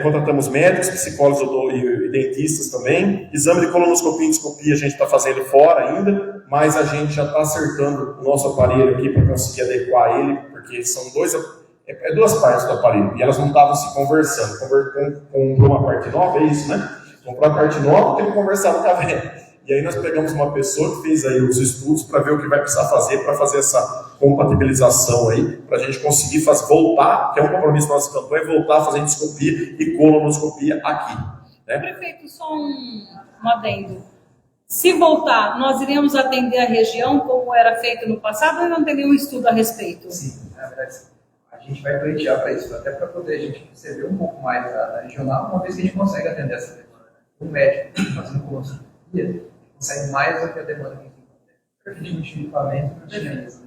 Contratamos médicos, psicólogos e dentistas também. Exame de colonoscopia e endoscopia a gente está fazendo fora ainda, mas a gente já está acertando o nosso aparelho aqui para conseguir adequar ele, porque são duas partes do aparelho, e elas não estavam se conversando. Comprou uma parte nova, é isso, né? Comprou a parte nova porque ele conversava com a velha. E aí nós pegamos uma pessoa que fez aí os estudos para ver o que vai precisar fazer para fazer essa compatibilização aí, para a gente conseguir voltar, que é um compromisso da nossa campanha, voltar a fazer endoscopia e colonoscopia aqui. Né? Prefeito, só um adendo. Se voltar, nós iremos atender a região como era feito no passado ou não tem nenhum estudo a respeito? Sim, na verdade, a gente vai pleitear para isso, até para poder a gente receber um pouco mais da regional, uma vez que a gente consegue atender essa demanda. Um médico fazendo colonoscopia consegue mais do que a demanda que a gente tem. Porque a gente tem equipamento não tinha isso.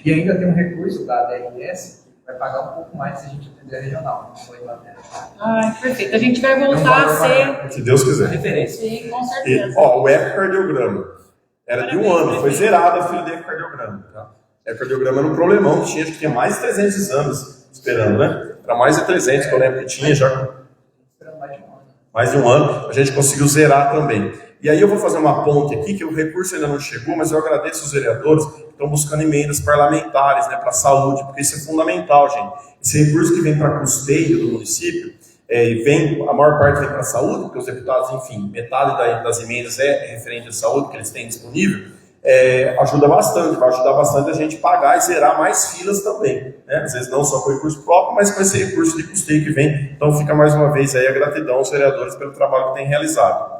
E ainda tem um recurso da DRS que vai pagar um pouco mais se a gente atender a regional. Perfeito. A gente vai voltar a ser... Se Deus quiser. Referência. Sim, com certeza. O ecocardiograma era de um ano, foi zerado a fila de ecocardiograma. Tá? Ecocardiograma era um problemão que acho que tinha mais de 300 exames esperando, né? Era mais de 300 que eu lembro que tinha já. Mais de um ano, a gente conseguiu zerar também. E aí eu vou fazer uma ponte aqui, que o recurso ainda não chegou, mas eu agradeço os vereadores que estão buscando emendas parlamentares, né, para a saúde, porque isso é fundamental, gente. Esse recurso que vem para custeio do município, a maior parte vem para a saúde, porque os deputados, enfim, metade das emendas é referente à saúde que eles têm disponível, ajuda bastante, vai ajudar bastante a gente pagar e zerar mais filas também, né? Às vezes não só com recurso próprio, mas com esse recurso de custeio que vem. Então fica mais uma vez aí a gratidão aos vereadores pelo trabalho que têm realizado.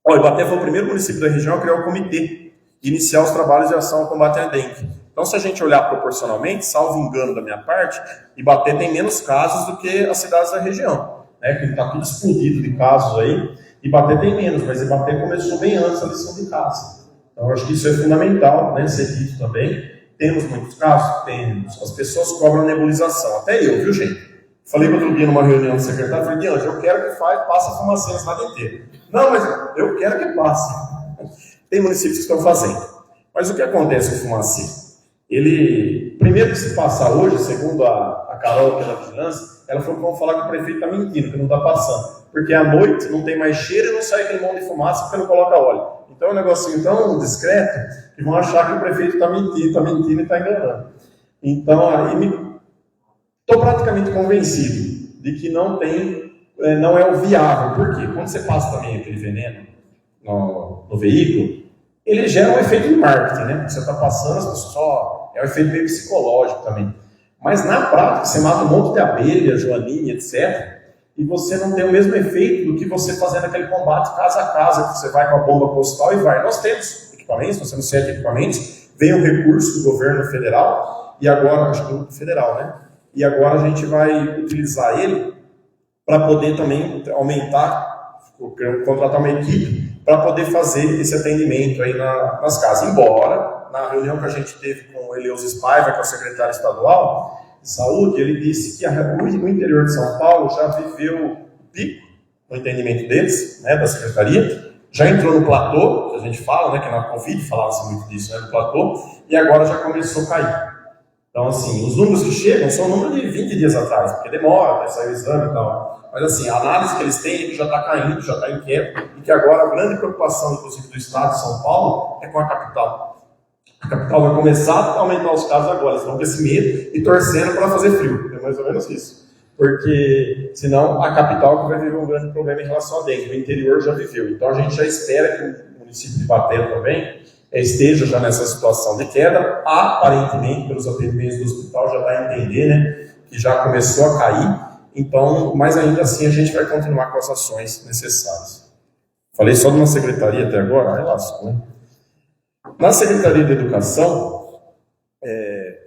Ibaté foi o primeiro município da região a criar o comitê e iniciar os trabalhos de ação ao combate à dengue. Então, se a gente olhar proporcionalmente, salvo engano da minha parte, Ibaté tem menos casos do que as cidades da região, né? Que está tudo explodido de casos aí. Ibaté tem menos, mas Ibaté começou bem antes a lição de casa. Então, eu acho que isso é fundamental, né, ser dito também. Temos muitos casos? Temos. As pessoas cobram nebulização. Até eu, viu, gente? Falei outro dia numa reunião do secretário, falei, Diante, eu quero que passe a fumaça na cidade inteira. Não, mas eu quero que passe. Tem municípios que estão fazendo. Mas o que acontece com o fumacê? Primeiro que se passar hoje, segundo a Carol, que é da vigilância, ela falou que vão falar que o prefeito está mentindo, que não está passando. porque à noite não tem mais cheiro e não sai aquele monte de fumaça porque não coloca óleo. Então é um negocinho tão discreto que vão achar que o prefeito está mentindo e está enganando. Então, aí estou praticamente convencido de que não é o viável. Por quê? Quando você passa também aquele veneno no veículo, ele gera um efeito de marketing, né? Você está passando, as pessoas é um efeito meio psicológico também. Mas na prática, você mata um monte de abelha, joaninha, etc. E você não tem o mesmo efeito do que você fazendo aquele combate casa a casa, que você vai com a bomba postal e vai. Nós temos equipamentos, nós temos 7 equipamentos, vem um recurso do governo federal, e agora, acho que do federal, né? E agora a gente vai utilizar ele para poder também aumentar, contratar uma equipe para poder fazer esse atendimento aí nas casas. Embora, na reunião que a gente teve com o Eleusis Paiva, que é o secretário estadual de saúde, ele disse que o interior de São Paulo já viveu o pico no entendimento deles, né, da secretaria, já entrou no platô, que a gente fala, né, que na Covid falava-se muito disso, né, no platô, e agora já começou a cair. Então, assim, os números que chegam são números de 20 dias atrás, porque demora para sair o exame e tal. Mas, assim, a análise que eles têm é que já está caindo, já está inquieto, e que agora a grande preocupação, inclusive, do estado de São Paulo é com a capital. A capital vai começar a aumentar os casos agora, eles vão com esse medo e torcendo para fazer frio. É mais ou menos isso. Porque, senão, a capital vai viver um grande problema em relação a dengue. O interior já viveu. Então, a gente já espera que o município de Ibaté também esteja já nessa situação de queda. Aparentemente, pelos atendimentos do hospital, já dá a entender, né, que já começou a cair. Então, mas ainda assim, a gente vai continuar com as ações necessárias. Falei só de uma secretaria até agora, lascou, né? Na Secretaria de Educação,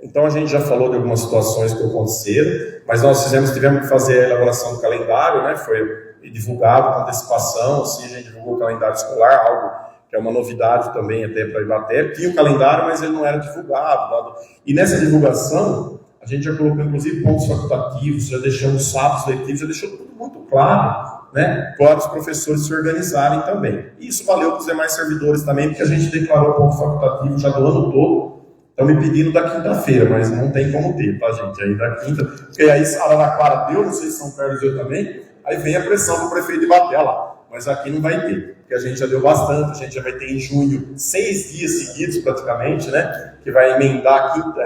então a gente já falou de algumas situações que aconteceram, mas nós tivemos que fazer a elaboração do calendário, né? Foi divulgado com antecipação, assim, a gente divulgou o calendário escolar, algo que é uma novidade também até para Ibaté. Tinha o calendário, mas ele não era divulgado. E nessa divulgação, a gente já colocou inclusive pontos facultativos, já deixamos sábados letivos, já deixou tudo muito claro, né, para os professores se organizarem também. E isso valeu para os demais servidores também, porque a gente declarou ponto facultativo já do ano todo. Estão me pedindo da quinta-feira, mas não tem como ter, tá, gente? Aí da quinta, porque aí Araraquara deu, não sei se São Carlos deu também, aí vem a pressão do prefeito de Ibaté lá. Mas aqui não vai ter, porque a gente já deu bastante, a gente já vai ter em junho 6 dias seguidos praticamente, né? Que vai emendar quinta,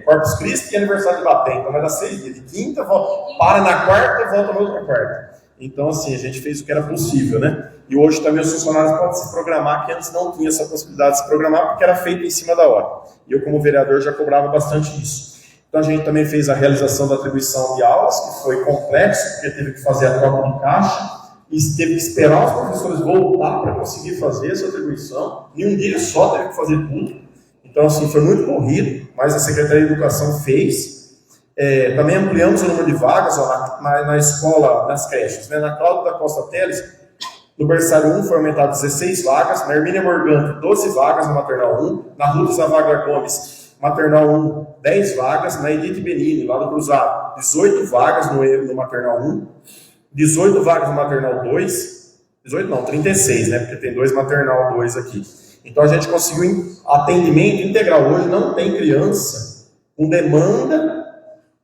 Corpus Christi e aniversário de Ibaté, então vai dar 6 dias. De quinta, para na quarta e volta na outra quarta. Então, assim, a gente fez o que era possível, né? E hoje também os funcionários podem se programar, que antes não tinha essa possibilidade de se programar, porque era feito em cima da hora. E eu, como vereador, já cobrava bastante isso. Então, a gente também fez a realização da atribuição de aulas, que foi complexo, porque teve que fazer a troca de caixa, e teve que esperar os professores voltar para conseguir fazer essa atribuição. Em um dia só teve que fazer tudo. Então, assim, foi muito corrido, mas a Secretaria de Educação fez. Também ampliamos o número de vagas na escola, nas creches, né? Na Cláudio da Costa Teles, no berçário 1 foi aumentado 16 vagas, na Hermínia Morgante 12 vagas no maternal 1, na Ruth Zavaglia Gomes, maternal 1, 10 vagas, na Edith Benini, lá do Cruzado, 18 vagas no maternal 1, 18 vagas no maternal 2, 18 não, 36, né? Porque tem 2 maternal 2 aqui. Então a gente conseguiu atendimento integral. Hoje não tem criança com demanda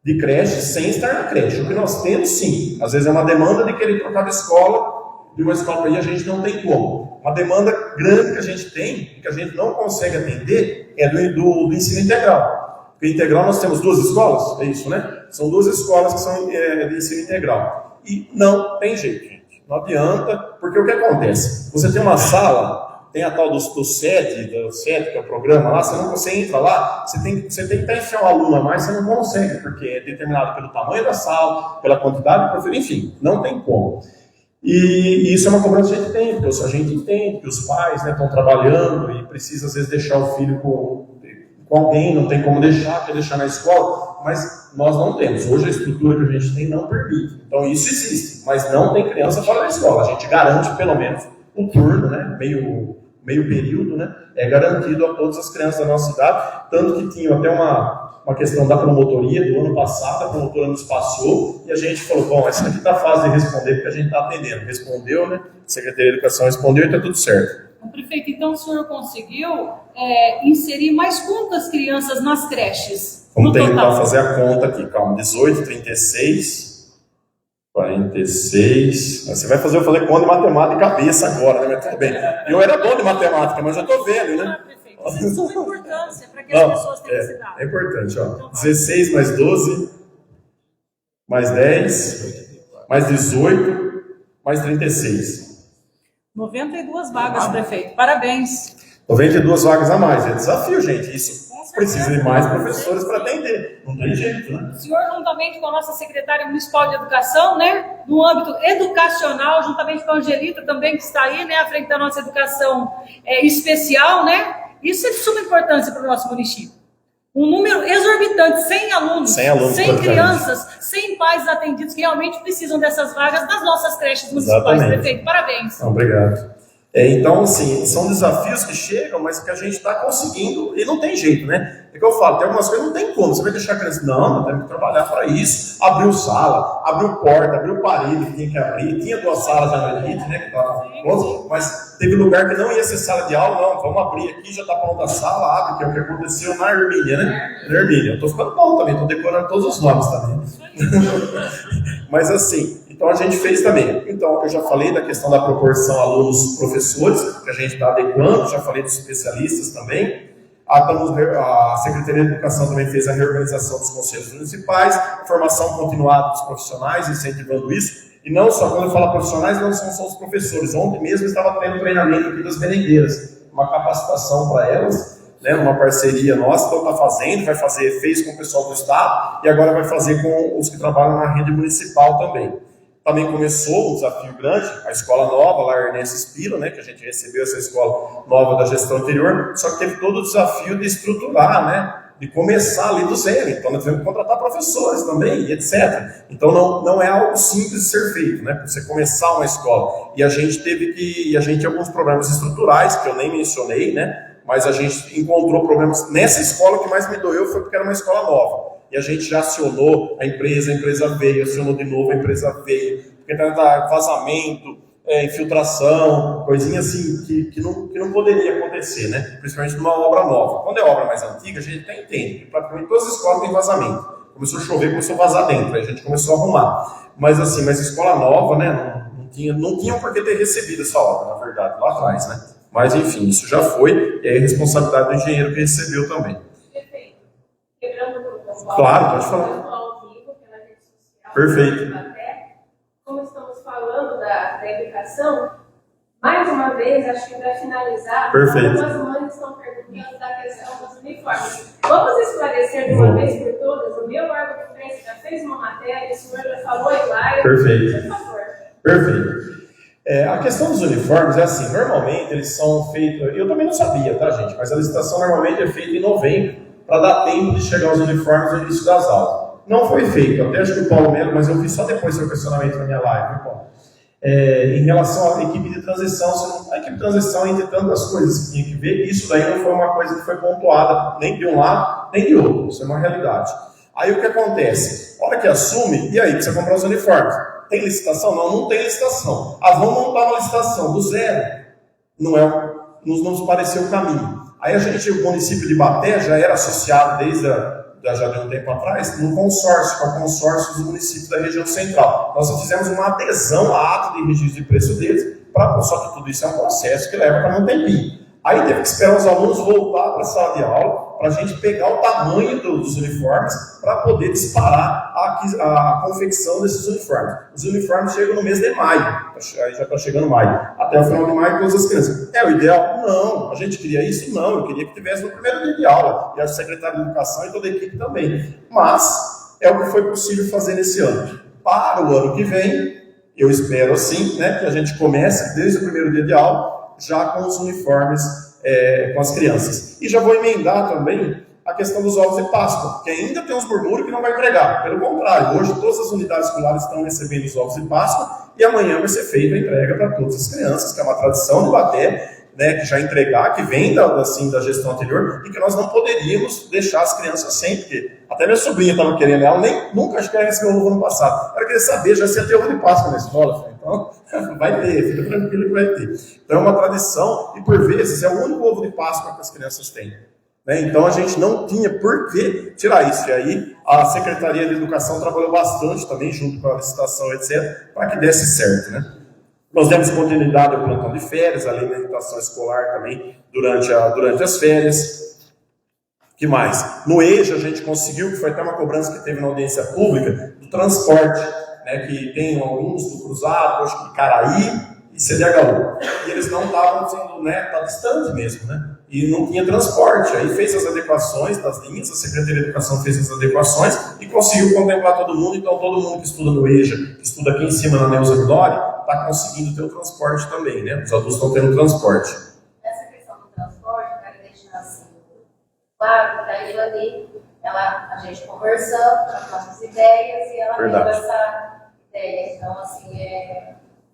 de creche sem estar na creche. O que nós temos, sim. Às vezes é uma demanda de querer trocar de escola, de uma escola para aí a gente não tem como. Uma demanda grande que a gente tem, que a gente não consegue atender, é do ensino integral. Porque integral nós temos 2 escolas, é isso, né? São 2 escolas que são de ensino integral. E não tem jeito, gente. Não adianta, porque o que acontece? Você tem uma sala, tem a tal do SET, que é o programa lá, você entra lá, você tem que até enfiar um aluno a mais, você não consegue, porque é determinado pelo tamanho da sala, pela quantidade de professores, enfim, não tem como. E isso é uma cobrança que a gente tem, porque a gente entende que os pais, né, estão trabalhando e precisa às vezes deixar o filho com alguém, não tem como deixar, quer deixar na escola, mas nós não temos. Hoje a estrutura que a gente tem não permite. Então isso existe, mas não tem criança fora da escola. A gente garante pelo menos um turno, né, meio período, né, é garantido a todas as crianças da nossa cidade, tanto que tinha até uma questão da promotoria do ano passado, a promotora nos passou, e a gente falou, bom, essa aqui está fácil de responder, porque a gente está atendendo. Respondeu, né, a Secretaria de Educação respondeu e está tudo certo. Prefeito, então o senhor conseguiu inserir mais quantas crianças nas creches? Vamos tentar fazer a conta aqui, calma, 18, 36, 46. Você vai fazer eu fazer conta de matemática de cabeça agora, né? Mas tudo bem. Eu era bom de matemática, mas já estou velho, né? Isso é de suma importância para que as pessoas tenham esse dado. É importante, ó. 16 mais 12, mais 10, mais 18, mais 36. 92 vagas, prefeito. Parabéns. 92 vagas a mais. É desafio, gente. Isso precisa de mais professores para atender. Não tem jeito, né? O senhor, juntamente com a nossa secretária municipal de educação, né, no âmbito educacional, juntamente com a Angelita também, que está aí, né, à frente da nossa educação especial, né, isso é de suma importância para o nosso município. Um número exorbitante, 100 alunos, 100 crianças, 100 pais atendidos que realmente precisam dessas vagas das nossas creches municipais. Exatamente. Prefeito, parabéns. Obrigado. Então, assim, são desafios que chegam, mas que a gente está conseguindo, e não tem jeito, né? É que eu falo, tem algumas coisas que não tem como. Você vai deixar a criança, não, temos que trabalhar para isso. Abriu sala, abriu porta, abriu parede que tinha que abrir, tinha 2 salas já na elite, né? Que estava pronto, mas teve lugar que não ia ser sala de aula, não, vamos abrir aqui, já está pronta a sala, abre, que é o que aconteceu na Hermínia, né? Na Hermínia. Eu estou ficando bom também, estou decorando todos os nomes também. Mas assim, então a gente fez também. Então, eu já falei da questão da proporção alunos-professores, que a gente está adequando, já falei dos especialistas também. A Secretaria de Educação também fez a reorganização dos conselhos municipais, formação continuada dos profissionais, incentivando isso. E não só, quando eu falo profissionais, não são só os professores. Ontem mesmo estava tendo treinamento aqui das merendeiras, uma capacitação para elas, né, uma parceria nossa, então está fazendo, fez com o pessoal do Estado e agora vai fazer com os que trabalham na rede municipal também. Também começou um desafio grande, a escola nova, lá Ernesto Spiro, né, que a gente recebeu essa escola nova da gestão anterior, só que teve todo o desafio de estruturar, né, de começar ali do zero. Então nós tivemos que contratar professores também, e etc. Então não é algo simples de ser feito, né, você começar uma escola. E a gente tinha alguns problemas estruturais, que eu nem mencionei, né, mas a gente encontrou problemas. Nessa escola, o que mais me doeu foi porque era uma escola nova. E a gente já acionou a empresa veio, acionou de novo, a empresa veio, porque tá vazamento, infiltração, coisinha assim que não poderia acontecer, né? Principalmente numa obra nova. Quando é obra mais antiga, a gente até entende, que praticamente todas as escolas têm vazamento. Começou a chover, começou a vazar dentro, aí a gente começou a arrumar. Mas assim, escola nova, né? Não tinham por que ter recebido essa obra, na verdade, lá atrás, né? Mas enfim, isso já foi, é responsabilidade do engenheiro que recebeu também. Perfeito. Quebrando o protocolo. Claro, pode falar. Ao vivo, pela rede social. Perfeito. Como estamos falando da educação, mais uma vez, acho que para finalizar, Perfeito. algumas mães estão perguntando da questão dos uniformes. Vamos esclarecer de uma vez por todas. O meu órgão de imprensa já fez uma matéria, o senhor já falou em live. Perfeito. Por favor. Perfeito. A questão dos uniformes é assim, normalmente eles são feitos, eu também não sabia, tá, gente? Mas a licitação normalmente é feita em novembro, para dar tempo de chegar os uniformes no início das aulas. Não foi feito, até acho que o Paulo Melo, mas eu vi só depois seu questionamento na minha live, viu, Paulo? Em relação à equipe de transição, a equipe de transição, entre tantas coisas que tinha que ver, isso daí não foi uma coisa que foi pontuada nem de um lado, nem de outro, isso é uma realidade. Aí o que acontece? A hora que assume, e aí, precisa comprar os uniformes. Tem licitação? Não tem licitação. Vamos montar uma licitação do zero. Não nos pareceu o caminho. Aí o município de Ibaté já era associado já de um tempo atrás, no consórcio, com o consórcio dos municípios da região central. Nós fizemos uma adesão à ata de registro de preço deles, só que tudo isso é um processo que leva para um tempinho. Aí teve que esperar os alunos voltar para a sala de aula, para a gente pegar o tamanho dos uniformes, para poder disparar a confecção desses uniformes. Os uniformes chegam no mês de maio, aí já está chegando maio. Até o final de maio, todas as crianças. É o ideal? Não. A gente queria isso? Não. Eu queria que tivesse no primeiro dia de aula, e a secretária de Educação e toda a equipe também. Mas é o que foi possível fazer nesse ano. Para o ano que vem, eu espero assim, né, que a gente comece desde o primeiro dia de aula, já com os uniformes com as crianças. E já vou emendar também a questão dos ovos de Páscoa, porque ainda tem uns murmúrios que não vai entregar. Pelo contrário, hoje todas as unidades escolares estão recebendo os ovos de Páscoa e amanhã vai ser feita a entrega para todas as crianças, que é uma tradição do Ibaté, né, que já entregar, que vem da gestão anterior, e que nós não poderíamos deixar as crianças sem, porque até minha sobrinha estava querendo ela, nunca acho que ela recebeu ovo no passado. Ela queria saber, já se ia ter ovo de Páscoa na escola. Então, vai ter, fica tranquilo que vai ter. Então é uma tradição, e por vezes é o único ovo de Páscoa que as crianças têm. né? Então a gente não tinha por que tirar isso. E aí a Secretaria de Educação trabalhou bastante também, junto com a licitação, etc., para que desse certo, né? Nós demos continuidade ao plantão de férias, a alimentação escolar também durante as férias. O que mais? No EJA a gente conseguiu, que foi até uma cobrança que teve na audiência pública, do transporte, né, que tem alguns do Cruzado, acho que de Caraí e CDHU. E eles não estavam sendo, né, tá distante mesmo, né? E não tinha transporte. Aí fez as adequações das linhas, a Secretaria de Educação fez as adequações e conseguiu contemplar todo mundo. Então todo mundo que estuda no EJA, que estuda aqui em cima na Neuza Dori, está conseguindo ter o transporte também, né? Os adultos estão tendo transporte. Essa questão do transporte, eu quero deixar assim, claro, que a Ilani, a gente conversando, trocando as ideias, e ela deu essa ideia. Então, assim,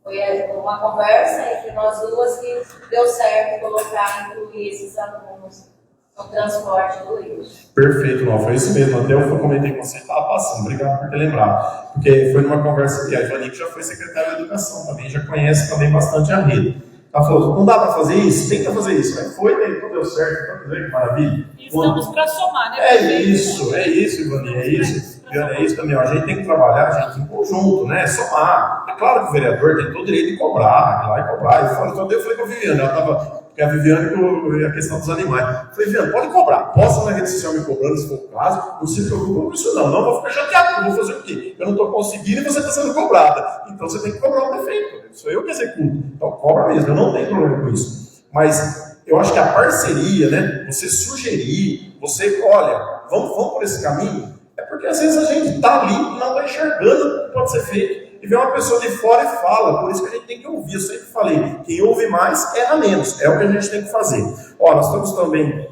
foi uma conversa entre nós duas que deu certo colocar, incluir esses alunos no transporte do lixo. Perfeito, não, foi isso mesmo. Até eu comentei com você, estava passando, obrigado por ter lembrado. Porque foi numa conversa que a Ivani, que já foi secretária de Educação também, já conhece também bastante a rede. Ela falou, não dá para fazer isso? Tenta fazer isso. Aí foi, daí tudo deu certo, então, que maravilha. E estamos para somar, né? É isso, Ivani, é isso. É isso também, ó. A gente tem que trabalhar, gente, em conjunto, né? Somar. É claro que o vereador tem todo o direito de cobrar, ir lá e cobrar. Eu falei com a Viviane, ela estava. Porque a Viviane, a questão dos animais. Eu falei, Viviane, pode cobrar. Posta na rede social me cobrando, se for o caso. Não se preocupe com isso, não. Não vou ficar chateado, eu vou fazer o quê? Eu não estou conseguindo e você está sendo cobrada. Então você tem que cobrar o defeito. Sou eu que executo. Então cobra mesmo, eu não tenho problema com isso. Mas eu acho que a parceria, né? Você sugerir, você, olha, vamos por esse caminho. É porque às vezes a gente está ali e não está enxergando o que pode ser feito. E vem uma pessoa de fora e fala, por isso que a gente tem que ouvir. Eu sempre falei, quem ouve mais erra menos. É o que a gente tem que fazer. Ó, nós estamos também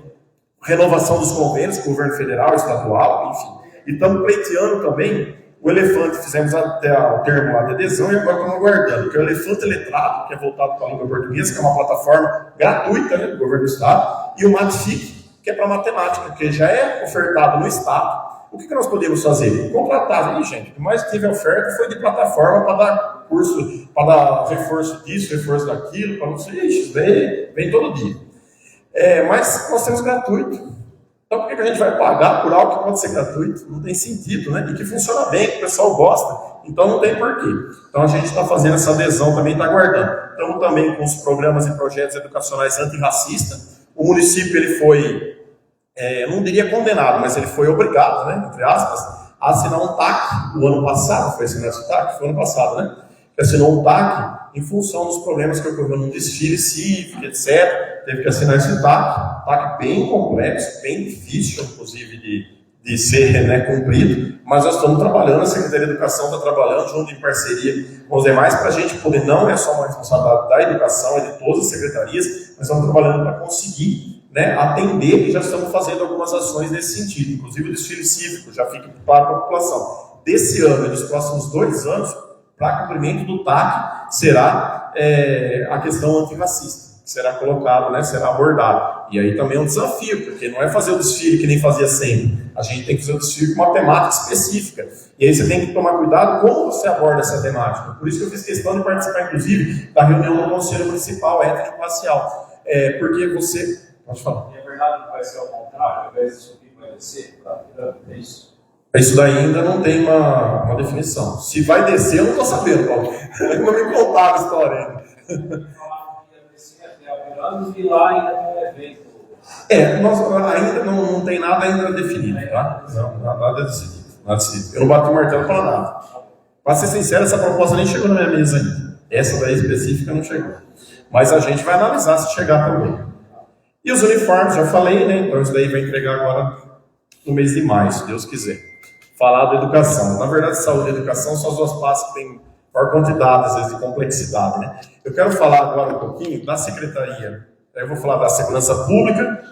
renovação dos convênios, governo federal, estadual, enfim. E estamos pleiteando também o Elefante. Fizemos até o termo lá de adesão e agora estamos aguardando. Que é o Elefante Letrado, que é voltado para a língua portuguesa, que é uma plataforma gratuita, né, do governo do estado. E o Matific, que é para matemática, que já é ofertado no estado. O que nós podemos fazer? Contratar, aí, gente. O que mais teve oferta foi de plataforma para dar curso, para dar reforço disso, reforço daquilo, para não sei, isso vem todo dia. Mas nós temos gratuito. Então por que a gente vai pagar por algo que pode ser gratuito? Não tem sentido, né? E que funciona bem, que o pessoal gosta. Então não tem porquê. Então a gente está fazendo essa adesão também, está aguardando. Estamos também com os programas e projetos educacionais antirracistas. O município ele foi... eu não diria condenado, mas ele foi obrigado, né, entre aspas, a assinar um TAC o ano passado, foi assinado esse TAC? Foi ano passado, né? Que assinou um TAC em função dos problemas que ocorreram no desfile cívico, etc. Teve que assinar esse TAC bem complexo, bem difícil, inclusive, de ser, né, cumprido, mas nós estamos trabalhando, a Secretaria de Educação está trabalhando junto em parceria com os demais para a gente poder, não é só uma responsabilidade da educação, é de todas as secretarias, mas estamos trabalhando para conseguir, né, atender, e já estamos fazendo algumas ações nesse sentido, inclusive o desfile cívico, já fica claro para a população. Desse ano e dos próximos 2 anos, para cumprimento do TAC, será a questão antirracista, que será colocado, né, será abordado. E aí também é um desafio, porque não é fazer o desfile que nem fazia sempre. A gente tem que fazer o desfile com uma temática específica. E aí você tem que tomar cuidado como você aborda essa temática. Por isso que eu fiz questão de participar, inclusive, da reunião do Conselho Municipal Étnico-Racial. Porque você... Pode falar. E é verdade que vai ser ao contrário, ao invés de subir, vai descer para a pirâmide, é isso? Isso daí ainda não tem uma definição. Se vai descer, eu não estou sabendo, Paulo. Não me contaram a história ainda. Falaram que ia descer até a pirâmide e lá ainda tem um evento. Nós ainda não tem nada ainda definido, tá? Não, nada decidido. Eu não bati o martelo para nada. Para ser sincero, essa proposta nem chegou na minha mesa ainda. Essa daí específica não chegou. Mas a gente vai analisar se chegar também. E os uniformes, já falei, né? Então isso daí vai entregar agora no mês de maio, se Deus quiser. Falar da educação. Na verdade, saúde e educação são as duas pastas que têm maior quantidade, às vezes, de complexidade, né? Eu quero falar agora um pouquinho da secretaria. Eu vou falar da segurança pública.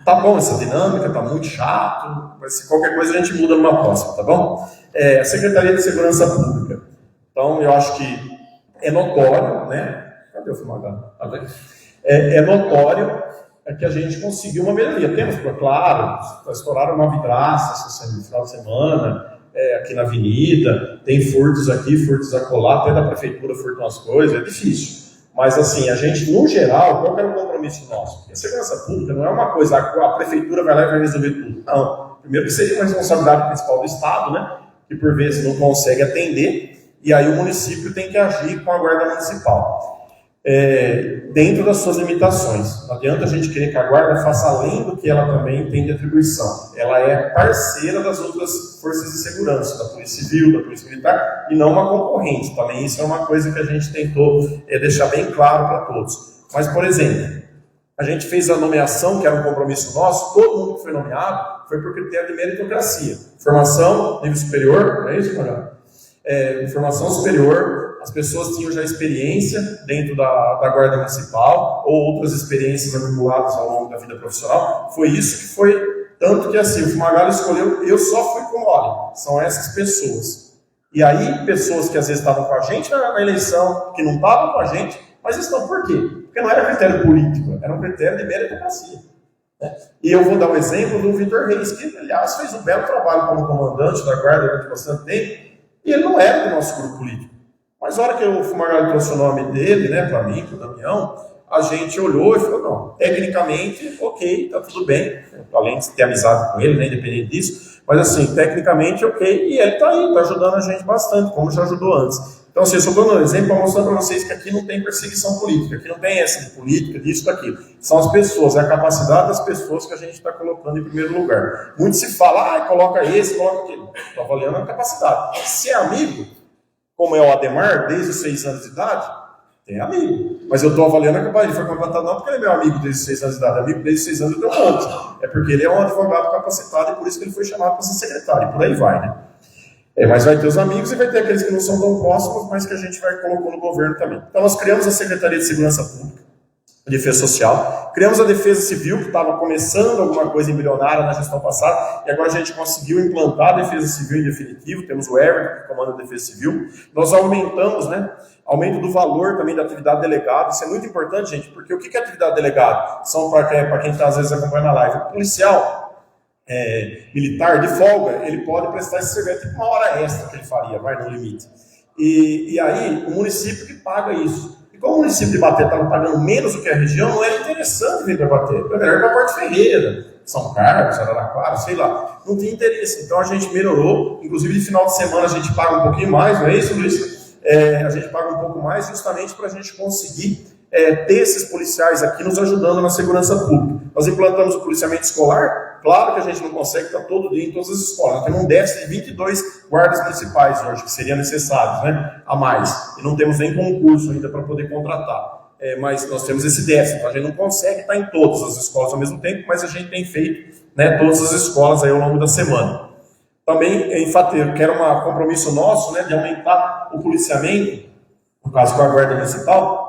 Tá bom essa dinâmica, tá muito chato, mas se qualquer coisa a gente muda numa próxima, tá bom? A Secretaria de Segurança Pública. Então, eu acho que é notório, né? Cadê o fumagado? Tá bem? É notório que a gente conseguiu uma melhoria. Temos, claro, estouraram uma vidraça no final de semana, aqui na avenida, tem furtos aqui, furtos acolá, até da prefeitura furtam as coisas, é difícil. Mas, assim, a gente, no geral, qual que era o compromisso nosso? Porque a segurança pública não é uma coisa, a prefeitura vai lá e vai resolver tudo. Não. Primeiro que seria uma responsabilidade principal do Estado, né? Que por vezes não consegue atender, e aí o município tem que agir com a guarda municipal. Dentro das suas limitações. Não adianta a gente querer que a guarda faça além do que ela também tem de atribuição. Ela é parceira das outras forças de segurança, da Polícia Civil, da Polícia Militar, e não uma concorrente. Também isso é uma coisa que a gente tentou deixar bem claro para todos. Mas, por exemplo, a gente fez a nomeação, que era um compromisso nosso, todo mundo que foi nomeado foi por critério de meritocracia. Formação, nível superior, não é isso, Mariana? Formação superior, as pessoas tinham já experiência dentro da Guarda Municipal, ou outras experiências acumuladas ao longo da vida profissional. Foi isso que foi, tanto que assim, o Fumagalli escolheu, eu só fui com olha, são essas pessoas. E aí, pessoas que às vezes estavam com a gente na eleição, que não estavam com a gente, mas estão por quê? Porque não era critério político, era um critério de meritocracia. Né? E eu vou dar um exemplo do Vitor Reis, que, aliás, fez um belo trabalho como comandante da Guarda durante bastante tempo, e ele não era do nosso grupo político. Mas na hora que o Fumagalli trouxe o nome dele, né, para mim, para o Damião, a gente olhou e falou, não, tecnicamente, ok, tá tudo bem, além de ter amizade com ele, né, independente disso, mas assim, tecnicamente, ok, e ele tá aí, tá ajudando a gente bastante, como já ajudou antes. Então, assim, eu só dando um exemplo para mostrar para vocês que aqui não tem perseguição política, aqui não tem essa de política, disso, daquilo. São as pessoas, é a capacidade das pessoas que a gente está colocando em primeiro lugar. Muito se fala, coloca esse, coloca aquele. Estou avaliando a capacidade. Se é amigo, como é o Ademar, desde os 6 anos de idade, tem amigo. Mas eu estou avaliando a capacidade. Ele foi contratado não porque ele é meu amigo desde os 6 anos de idade, amigo desde os 6 anos eu tenho um monte. É porque ele é um advogado capacitado e por isso que ele foi chamado para ser secretário. E por aí vai, né? Mas vai ter os amigos e vai ter aqueles que não são tão próximos, mas que a gente vai colocando no governo também. Então nós criamos a Secretaria de Segurança Pública, Defesa Social, criamos a Defesa Civil, que estava começando alguma coisa embrionária na gestão passada, e agora a gente conseguiu implantar a Defesa Civil em definitivo, temos o Everton, que comanda a Defesa Civil. Nós aumentamos, né, aumento do valor também da atividade delegado, isso é muito importante, gente, porque o que é atividade delegado? São para quem está às vezes acompanhando a live, o policial, militar de folga, ele pode prestar esse serviço tipo uma hora extra que ele faria, vai no limite. E aí, o município que paga isso. E como o município de Ibaté estava pagando menos do que a região, não era interessante vir para Ibaté. Era melhor para Porto Ferreira, São Carlos, Araraquara, sei lá. Não tinha interesse. Então a gente melhorou. Inclusive, de final de semana a gente paga um pouquinho mais, não é isso, Luiz? A gente paga um pouco mais justamente para a gente conseguir ter esses policiais aqui nos ajudando na segurança pública. Nós implantamos o policiamento escolar. Claro que a gente não consegue estar todo dia em todas as escolas. Nós temos um déficit de 22 guardas municipais hoje, que seriam necessários, né, a mais. E não temos nem concurso ainda para poder contratar. Mas nós temos esse déficit. Então a gente não consegue estar em todas as escolas ao mesmo tempo, mas a gente tem feito, né, todas as escolas aí ao longo da semana. Também em Fateiro, que era um compromisso nosso, né, de aumentar o policiamento, no caso com a Guarda Municipal,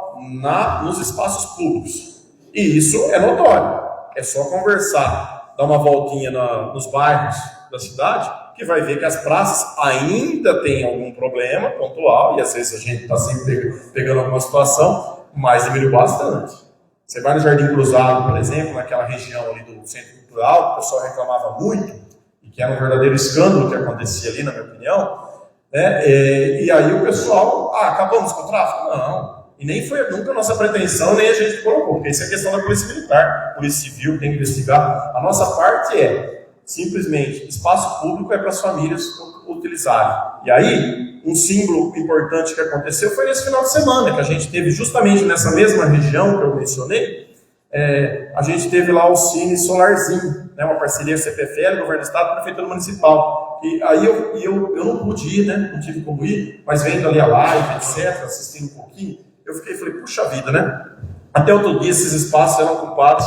nos espaços públicos. E isso é notório. É só conversar, dar uma voltinha nos bairros da cidade, que vai ver que as praças ainda têm algum problema pontual, e às vezes a gente está sempre pegando alguma situação, mas diminuiu bastante. Você vai no Jardim Cruzado, por exemplo, naquela região ali do Centro Cultural, o pessoal reclamava muito, e que era um verdadeiro escândalo que acontecia ali, na minha opinião, né? E aí o pessoal, acabamos com o tráfico? Não. E nem foi nunca a nossa pretensão, nem a gente colocou, porque isso é questão da Polícia Militar, Polícia Civil tem que investigar. A nossa parte é, simplesmente, espaço público é para as famílias utilizarem. E aí, um símbolo importante que aconteceu foi nesse final de semana, que a gente teve justamente nessa mesma região que eu mencionei, a gente teve lá o Cine Solarzinho, né, uma parceria CPFL, Governo do Estado, Prefeitura Municipal. E aí eu não pude ir, né, não tive como ir, mas vendo ali a live, etc., assistindo um pouquinho, eu falei, puxa vida, né? Até outro dia esses espaços eram ocupados,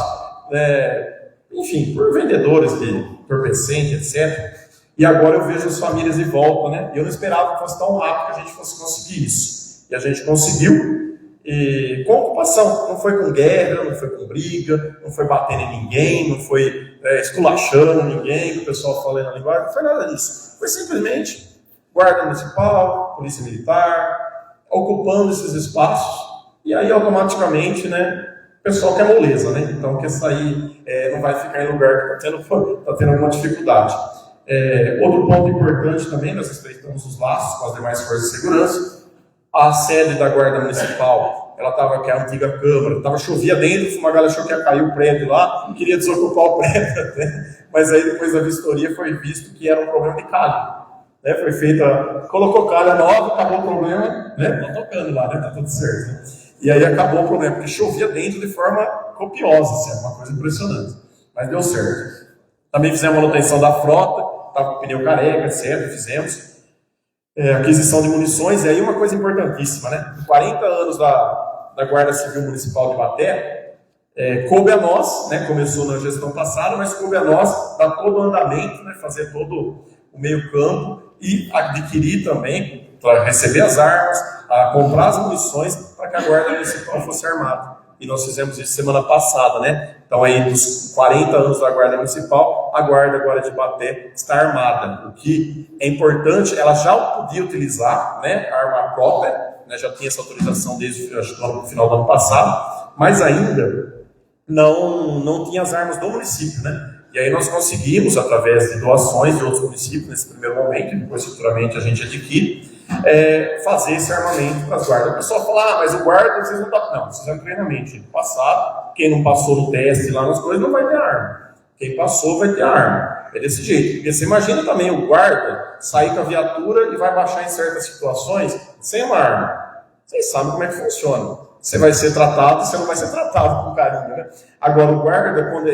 enfim, por vendedores de entorpecente, etc. E agora eu vejo as famílias de volta, né? E eu não esperava que fosse tão rápido que a gente fosse conseguir isso. E a gente conseguiu, e com ocupação. Não foi com guerra, não foi com briga, não foi batendo em ninguém, não foi esculachando ninguém, o pessoal falando a linguagem, não foi nada disso. Foi simplesmente Guarda Municipal, Polícia Militar, ocupando esses espaços, e aí automaticamente, né, o pessoal quer moleza, né? Então quer sair, não vai ficar em lugar que está tendo alguma dificuldade. Outro ponto importante também, nós estreitamos os laços com as demais forças de segurança. A sede da Guarda Municipal ela estava, que é a antiga Câmara, chovia dentro, o Fumagalli achou que ia cair o prédio lá, queria desocupar o prédio até, mas aí depois da vistoria foi visto que era um problema de calha. Né? Foi feita, colocou calha nova, acabou o problema, né? Tá tocando lá, né? Tá tudo certo. Né? E aí acabou o problema, porque chovia dentro de forma copiosa, assim, uma coisa impressionante. Mas deu certo. Também fizemos a manutenção da frota, estava com o pneu careca, etc. Fizemos. Aquisição de munições, e aí uma coisa importantíssima, né? Em 40 anos da Guarda Civil Municipal de Ibaté, coube a nós, né? Começou na gestão passada, mas coube a nós dar todo o andamento, né? Fazer todo o meio campo e adquirir também, para receber as armas, comprar as munições para que a Guarda Municipal fosse armada. E nós fizemos isso semana passada, né? Então, aí, dos 40 anos da Guarda Municipal, a Guarda agora de Ibaté está armada. O que é importante, ela já podia utilizar, né, a arma própria, né, já tinha essa autorização desde o final do ano passado, mas ainda não tinha as armas do município, né? E aí nós conseguimos, através de doações de outros municípios, nesse primeiro momento, e depois futuramente a gente adquire, fazer esse armamento para as guardas. O pessoal fala, mas o guarda, vocês não estão... Não, vocês fizeram treinamento. Passado, quem não passou no teste lá nas coisas não vai ter arma. Quem passou vai ter arma. É desse jeito. Porque você imagina também o guarda sair com a viatura e vai baixar em certas situações sem uma arma. Vocês sabem como é que funciona. Você vai ser tratado, você não vai ser tratado com carinho, né? Agora o guarda, quando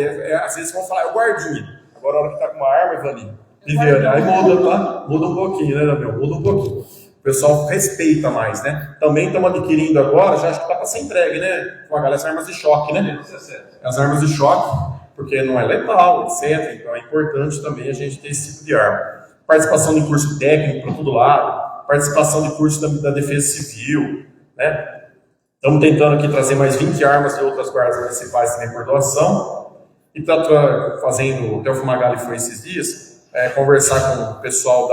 às vezes vão falar, é o guardinha. Agora a hora que tá com uma arma, Ivaninho, Viviane, aí muda, tá? Muda um pouquinho, né, Damião? Muda um pouquinho. O pessoal respeita mais, né? Também estamos adquirindo agora, já acho que tá para ser entregue, né? Com as armas de choque, né? As armas de choque, porque não é letal, etc. Então é importante também a gente ter esse tipo de arma. Participação de curso técnico para todo lado, participação de curso da Defesa Civil, né? Estamos tentando aqui trazer mais 20 armas de outras guardas municipais também por doação. E está fazendo, até o Fumagalli foi esses dias, conversar com o pessoal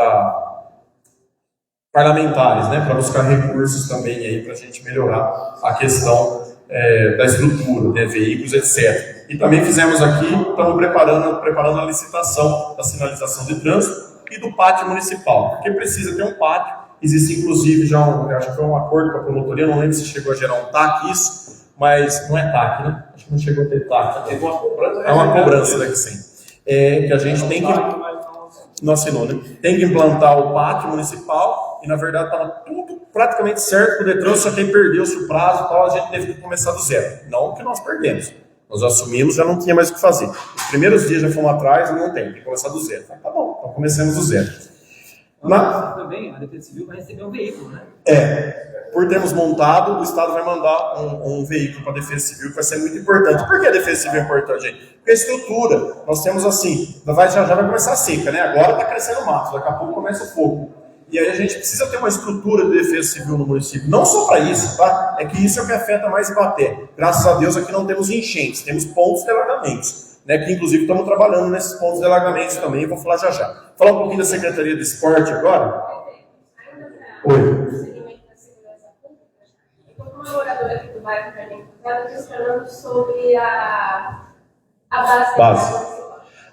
parlamentares, né, para buscar recursos também aí para a gente melhorar a questão da estrutura, né, veículos, etc. E também fizemos aqui, estamos preparando a licitação da sinalização de trânsito e do pátio municipal, porque precisa ter um pátio. Existe inclusive já acho que foi um acordo com a promotoria, não lembro se chegou a gerar um TAC isso, mas não é TAC, né? Acho que não chegou a ter TAC. Teve uma cobrança. É uma cobrança daqui sim. Que a gente tem que... Não assinou, né? Tem que implantar o pátio municipal e na verdade estava tudo praticamente certo com o Detran, só que aí perdeu-se o prazo e tal, a gente teve que começar do zero. Não que nós perdemos. Nós assumimos, já não tinha mais o que fazer. Os primeiros dias já fomos atrás e não tem que começar do zero. Então, tá bom, então começamos do zero. Também, a Defesa Civil vai receber um veículo, né? Por termos montado, o Estado vai mandar um veículo para a Defesa Civil, que vai ser muito importante. Por que a Defesa Civil é importante, gente? Porque a estrutura, nós temos assim, já vai começar a seca, né? Agora está crescendo mato, daqui a pouco começa o fogo. E aí a gente precisa ter uma estrutura de defesa civil no município, não só para isso, tá? É que isso é o que afeta mais Ibaté. Graças a Deus aqui não temos enchentes, temos pontos de alagamentos. Né, que inclusive estamos trabalhando nesses pontos de alagamentos também, vou falar já já. Falar um pouquinho da Secretaria de Esporte agora. Oi. Uma moradora aqui do bairro Jardim Cruzado questionando sobre a base.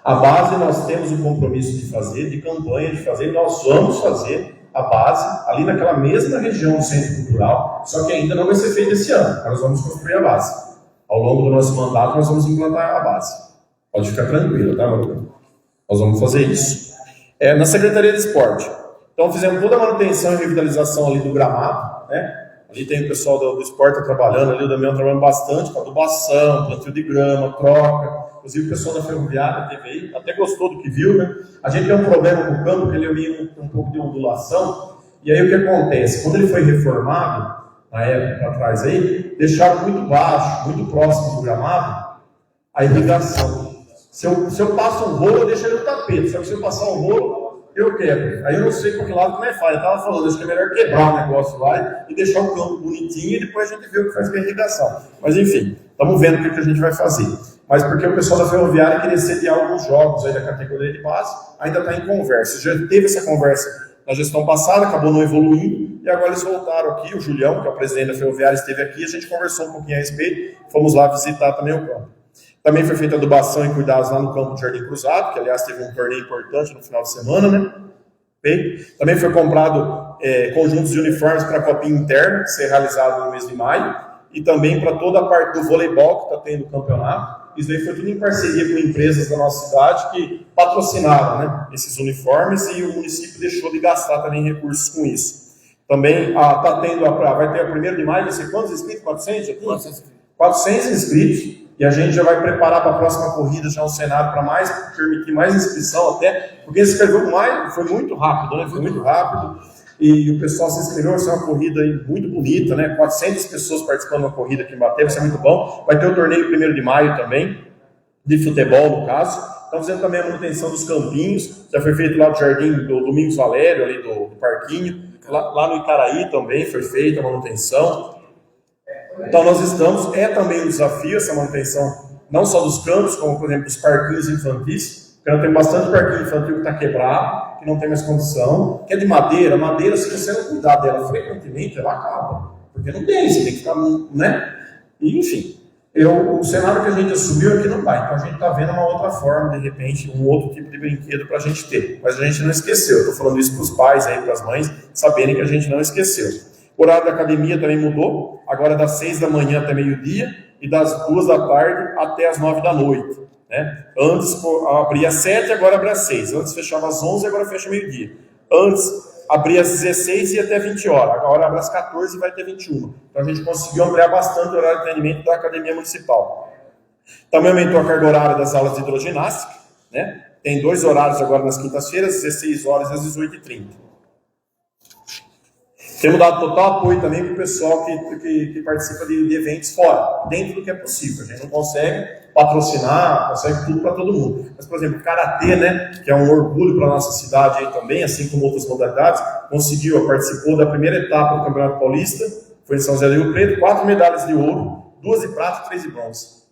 A base nós temos o compromisso de fazer, de campanha de fazer, nós vamos fazer a base ali naquela mesma região do Centro Cultural, só que ainda não vai ser feito esse ano, nós vamos construir a base. Ao longo do nosso mandato nós vamos implantar a base. Pode ficar tranquila, tá, Maruca? Nós vamos fazer isso. Na Secretaria de Esporte. Então, fizemos toda a manutenção e revitalização ali do gramado, né? Ali tem o pessoal do esporte trabalhando, ali o Damião trabalhando bastante, com adubação, plantio de grama, troca. Inclusive, o pessoal da Ferroviária teve aí, até gostou do que viu, né? A gente tem um problema com o campo, que ele é meio um pouco de ondulação. E aí, o que acontece? Quando ele foi reformado, na época atrás aí, deixaram muito baixo, muito próximo do gramado, a irrigação. Se eu passo um rolo, eu deixo ele no tapete. Só que se eu passar um rolo, eu quebro. Aí eu não sei por que lado como é que faz. Eu estava falando, acho que é melhor quebrar o negócio lá e deixar o campo bonitinho e depois a gente vê o que faz com a irrigação. Mas enfim, estamos vendo o que a gente vai fazer. Mas porque o pessoal da Ferroviária queria sediar alguns jogos aí da categoria de base, ainda está em conversa. Já teve essa conversa na gestão passada, acabou não evoluindo, e agora eles voltaram aqui, o Julião, que é o presidente da Ferroviária, esteve aqui, a gente conversou um pouquinho a respeito, fomos lá visitar também o campo. Também foi feita adubação e cuidados lá no campo do Jardim Cruzado, que aliás teve um torneio importante no final de semana, né? Bem, também foi comprado conjuntos de uniformes para a copinha interna, que será realizado no mês de maio. e também para toda a parte do voleibol que está tendo o campeonato. Isso aí foi tudo em parceria com empresas da nossa cidade que patrocinaram, né, esses uniformes, e o município deixou de gastar também recursos com isso. Também tá tendo vai ter a 1º de maio, vai ser quantos inscritos? 400 aqui? 400 inscritos, e a gente já vai preparar para a próxima corrida já um cenário para permitir mais inscrição até, porque se inscreveu mais, foi muito rápido, né? Foi muito rápido, e o pessoal se inscreveu. Vai ser uma corrida aí muito bonita, né? 400 pessoas participando da corrida aqui em Baté, vai ser muito bom. Vai ter o torneio 1º de maio também, de futebol no caso. Estamos fazendo também a manutenção dos campinhos, já foi feito lá do Jardim do Domingos Valério, ali do Parquinho, lá no Icaraí também foi feita a manutenção. Então nós estamos, também um desafio essa manutenção, não só dos campos, como por exemplo dos parquinhos infantis, porque tem bastante parquinho infantil que está quebrado, que não tem mais condição, que é de madeira, se você não cuidar dela frequentemente, ela acaba, porque não tem, você tem que ficar, né? E, enfim, o cenário que a gente assumiu é que não vai, então a gente está vendo uma outra forma, de repente, um outro tipo de brinquedo para a gente ter, mas a gente não esqueceu. Estou falando isso para os pais, para as mães, saberem que a gente não esqueceu. O horário da academia também mudou, agora é das 6 da manhã até meio-dia e das 2 da tarde até as 9 da noite. Né? Antes abria às 7, agora abre às 6. Antes fechava às 11, agora fecha meio-dia. Antes abria às 16 e ia até 20 horas. Agora abre às 14 e vai até 21. Então a gente conseguiu ampliar bastante o horário de treinamento da academia municipal. Também aumentou a carga horária das aulas de hidroginástica. Né? Tem 2 horários agora nas quintas-feiras, 16 horas e às 18h30. Temos dado total apoio também para o pessoal que participa de eventos fora, dentro do que é possível. A gente não consegue patrocinar, consegue tudo para todo mundo. Mas, por exemplo, o Karatê, né, que é um orgulho para a nossa cidade aí também, assim como outras modalidades, participou da primeira etapa do Campeonato Paulista, foi em São José do Rio Preto, 4 medalhas de ouro, 2 de prata e 3 de bronze.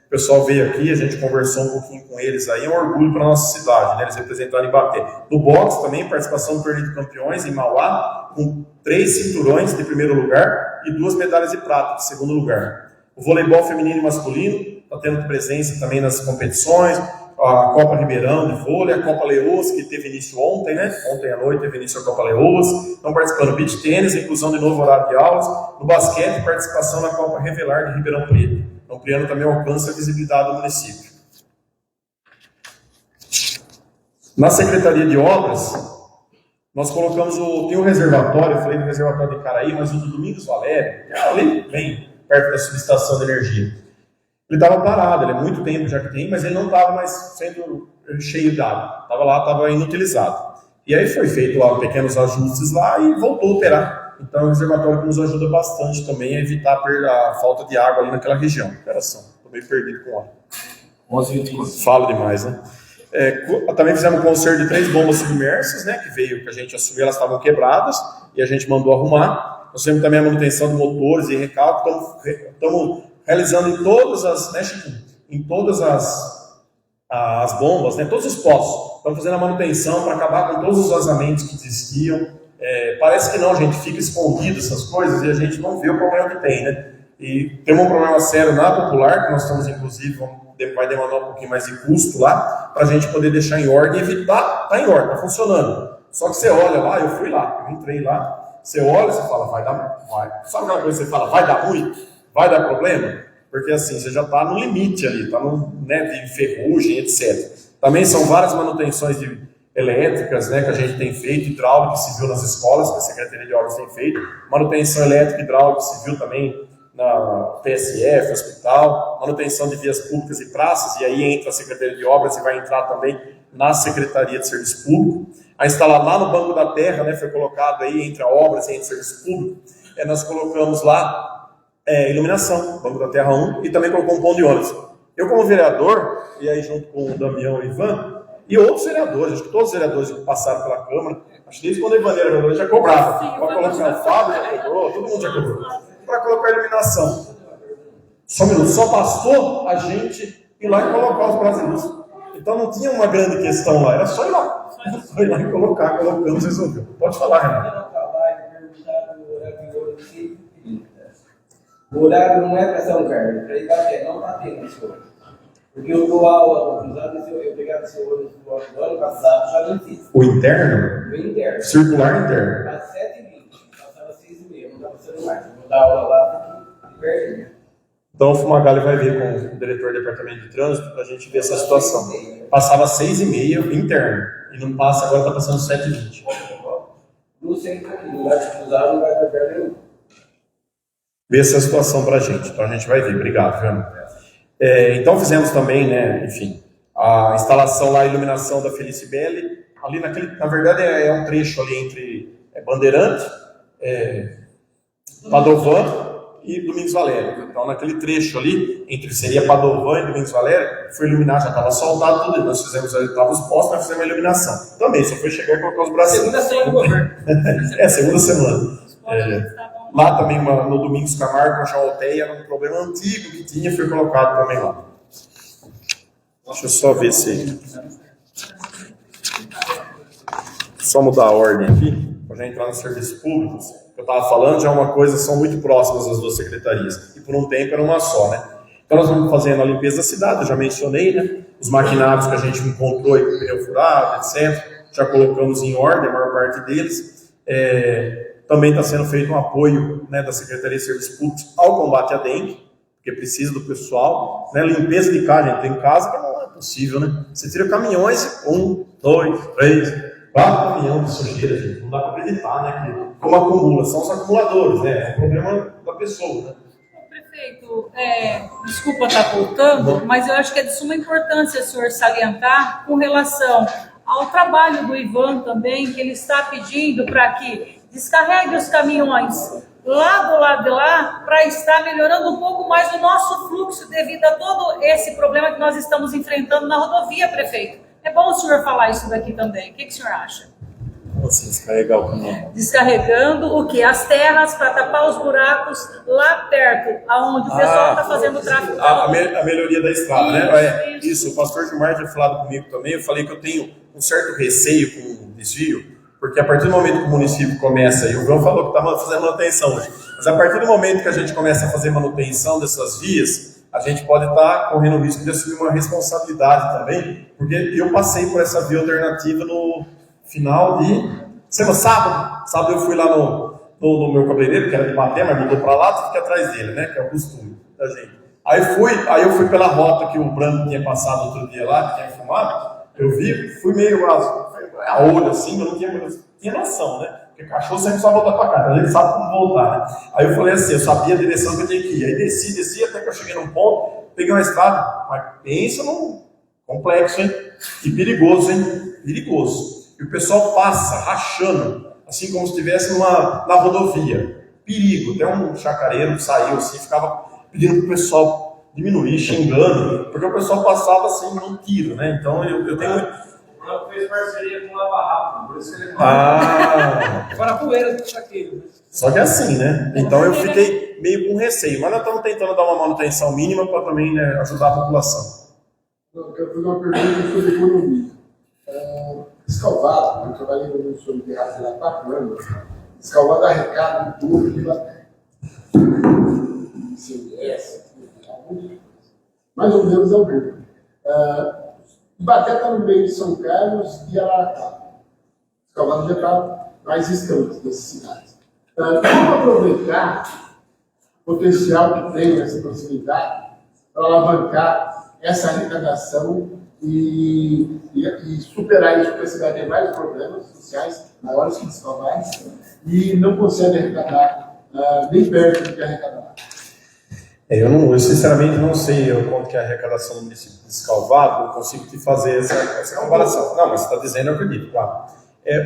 O pessoal veio aqui, a gente conversou um pouquinho com eles aí, é um orgulho para a nossa cidade, né? Eles representaram em Baté. No boxe também, participação no Torneio de Campeões em Mauá, com 3 cinturões de 1º lugar e 2 medalhas de prata de 2º lugar. O voleibol feminino e masculino está tendo presença também nas competições, a Copa Ribeirão de vôlei, a Copa Leoas, que teve início ontem, né? Ontem à noite teve início a Copa Leoas. Estão participando do beach tênis, inclusão de novo horário de aulas. No basquete, participação na Copa Revelar de Ribeirão Preto. Ampliando também o alcance e a visibilidade do município. Na Secretaria de Obras, nós colocamos tem um reservatório, eu falei do reservatório de Icaraí, mas o do Domingos Valério, ali bem perto da subestação de energia. Ele estava parado, ele é muito tempo já que tem, mas ele não estava mais sendo cheio de água. Estava lá, estava inutilizado. E aí foi feito lá pequenos ajustes lá e voltou a operar. Então é um reservatório que nos ajuda bastante também a evitar a falta de água ali naquela região. Operação. Estou meio perdido com ela. 11h24. Falo demais, né? Também fizemos um conserto de 3 bombas submersas, né? Que a gente assumiu, elas estavam quebradas e a gente mandou arrumar. Nós fizemos também a manutenção de motores e recalque. Estamos realizando em todas as, né, Chico? Em todas as bombas, né? Todos os poços. Estamos fazendo a manutenção para acabar com todos os vazamentos que existiam. Parece que não, a gente fica escondido essas coisas e a gente não vê o problema que tem, né? E temos um problema sério na Popular, que nós estamos, inclusive, vai demandar um pouquinho mais de custo lá, para a gente poder deixar em ordem e evitar, está em ordem, está funcionando. Só que você olha lá, eu fui lá, eu entrei lá, você olha e você fala, vai. Sabe aquela coisa que você fala, vai dar ruim? Vai dar problema? Porque assim, você já está no limite ali, está no, né, de ferrugem, etc. Também são várias manutenções elétricas, né, que a gente tem feito, hidráulica e civil nas escolas, que a Secretaria de Obras tem feito, manutenção elétrica, hidráulica e civil também na PSF, hospital, manutenção de vias públicas e praças, e aí entra a Secretaria de Obras e vai entrar também na Secretaria de Serviço Público. A instalar lá no Banco da Terra, né, foi colocado aí entre a obras e entre o Serviço Público, nós colocamos lá iluminação, Banco da Terra 1, e também colocou um ponto de ônibus. Eu como vereador, e aí junto com o Damião e o Ivan, e outros vereadores, acho que todos os vereadores que passaram pela Câmara, acho que desde quando a Ivan era vereador já cobrava. Para colocar o Fábio já cobrou, todo mundo já cobrou. Para colocar a iluminação. Só um minuto, só bastou a gente ir lá e colocar os brasileiros. Então não tinha uma grande questão lá, era só ir lá. Só ir lá e colocar, colocamos e resolveu. Pode falar, Renato. O horário não é para São Carlos, para Ibaté, não está tendo esse horário. Porque eu dou aula nos anos, eu pegava esse ônibus do ano passado, já não existe. O interno? O interno. Circular interno. Às 7h20, passava às 6h30, não estava sendo mais. Eu vou dar aula lá, pertinho. Então o Fumagalli vai ver com o diretor do departamento de trânsito para a gente ver essa situação. Passava 6h30 interno, e não passa, agora está passando 7h20. No centro aqui, no lado de cruzado, não vai ter perda nenhuma. Ver essa situação para a gente. Então a gente vai ver. Obrigado, Fernando. Então fizemos também, né, enfim, a instalação lá, a iluminação da Felicibelli. Ali na verdade é um trecho ali entre Bandeirante, Padovan e Domingos Valério. Então naquele trecho ali, seria Padovan e Domingos Valério, foi iluminar, já estava soldado tudo. Nós fizemos, estava os postos, nós fizemos a iluminação. Também, só foi chegar e colocar os braços. Segunda semana do governo. Segunda semana. Lá também, no Domingos Camargo, com João Alteia, um problema antigo que tinha, foi colocado também lá. Deixa eu só ver se... Só mudar a ordem aqui, para já entrar nos serviços públicos. Eu estava falando, já é uma coisa, são muito próximas as duas secretarias. E por um tempo era uma só, né? Então nós vamos fazendo a limpeza da cidade, eu já mencionei, né? Os maquinários que a gente encontrou aí com pneu furado, etc. Já colocamos em ordem, a maior parte deles. Também está sendo feito um apoio, né, da Secretaria de Serviços Públicos ao combate à dengue, porque precisa do pessoal, né, limpeza de casa, gente, tem casa que não é possível, né? Você tira caminhões, 1, 2, 3, 4 caminhões de sujeira, gente, não dá para acreditar, né, que como acumula, são os acumuladores, né, é um problema da pessoa, né? Prefeito, desculpa estar voltando, mas eu acho que é de suma importância o senhor salientar com relação ao trabalho do Ivan também, que ele está pedindo para que descarregue os caminhões lá do lado de lá para estar melhorando um pouco mais o nosso fluxo devido a todo esse problema que nós estamos enfrentando na rodovia, prefeito. É bom o senhor falar isso daqui também. O que o senhor acha? Assim, descarregar o caminhão. Descarregando o quê? As terras para tapar os buracos lá perto, aonde o pessoal está fazendo o tráfego. A melhoria da estrada, né? Isso, o pastor Gilmar tinha falado comigo também. Eu falei que eu tenho um certo receio com o desvio, porque a partir do momento que o município começa, e o João falou que estava fazendo manutenção hoje, mas a partir do momento que a gente começa a fazer manutenção dessas vias, a gente pode estar correndo o risco de assumir uma responsabilidade também, porque eu passei por essa via alternativa no final de sábado eu fui lá no meu cabeleireiro, que era de bater, mas mudou para lá, fiquei atrás dele, né, que é o costume da gente. Aí eu fui pela rota que o Branco tinha passado outro dia lá, que tinha filmado, eu vi, fui meio a olho assim, eu não tinha noção, né? Porque cachorro sempre só voltar para casa, a gente sabe como voltar, né? Aí eu falei assim, eu sabia a direção que eu tinha que ir. Aí desci, até que eu cheguei num ponto, peguei uma estrada, mas pensa num complexo, hein? E perigoso, hein? Perigoso. E o pessoal passa rachando, assim como se estivesse na rodovia. Perigo. Até um chacareiro que saiu assim, ficava pedindo pro pessoal diminuir, xingando, porque o pessoal passava assim num tiro, né? Então eu tenho... Não fez parceria com o Lava Rápido, por isso que ele Agora a poeira do saqueiro. Só que é assim, né? Então eu fiquei meio com receio, mas nós estamos tentando dar uma manutenção mínima para também, né, ajudar a população. Eu quero fazer uma pergunta sobre economia. Escalvado, eu trabalhei no Ministério de Terras há 4 anos. Escalvado arrecada do público, CMS, mais ou menos é o público. Ibaté está no meio de São Carlos e Araraquara. Escalvado já está mais distante dessas cidades. Como aproveitar o potencial que tem nessa proximidade para alavancar essa arrecadação e superar isso, porque a cidade tem vários problemas sociais maiores que Escalvado e não consegue arrecadar nem perto do que arrecadar. Eu sinceramente não sei quanto que é a arrecadação do município de Escalvado, não consigo te fazer essa comparação. Não, mas você está dizendo, eu acredito, claro.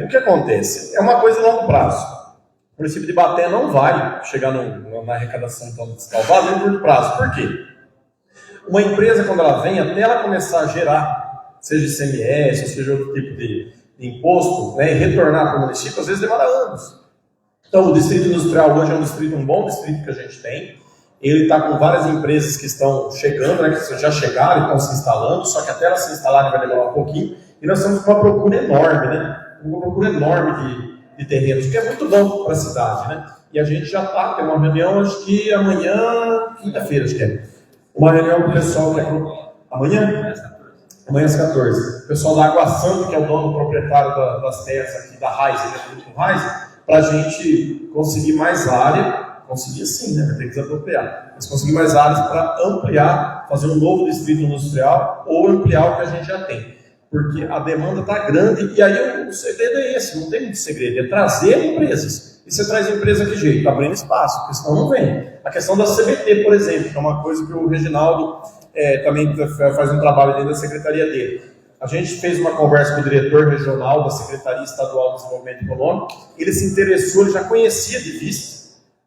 O que acontece? É uma coisa a longo prazo. O município de Ibaté não vai chegar na arrecadação então, de Escalvado em curto prazo. Por quê? Uma empresa, quando ela vem, até ela começar a gerar, seja ICMS, ou seja outro tipo de imposto, né, e retornar para o município, às vezes demora anos. Então, o Distrito Industrial hoje é um bom distrito que a gente tem. Ele está com várias empresas que estão chegando, né, que já chegaram e estão se instalando, só que até elas se instalarem vai demorar um pouquinho. E nós temos uma procura enorme, né? Uma procura enorme de terrenos, que é muito bom para a cidade, né? E a gente já está, tem uma reunião, acho que amanhã, quinta-feira, acho que é. Uma reunião com o pessoal que é amanhã? Amanhã às 14. O pessoal da Água Santa, que é o dono proprietário das terras aqui da Raiz, né, do Raiz, para a gente conseguir mais área, Conseguir sim, né? Vai ter que desapropriar. Mas conseguir mais áreas para ampliar, fazer um novo distrito industrial ou ampliar o que a gente já tem. Porque a demanda está grande e aí o segredo é esse, não tem muito segredo, é trazer empresas. E você traz empresa que jeito? Abrindo espaço, porque senão não vem. A questão da CBT, por exemplo, que é uma coisa que o Reginaldo também faz um trabalho dentro da secretaria dele. A gente fez uma conversa com o diretor regional da Secretaria Estadual de Desenvolvimento Econômico, ele se interessou, ele já conhecia de vista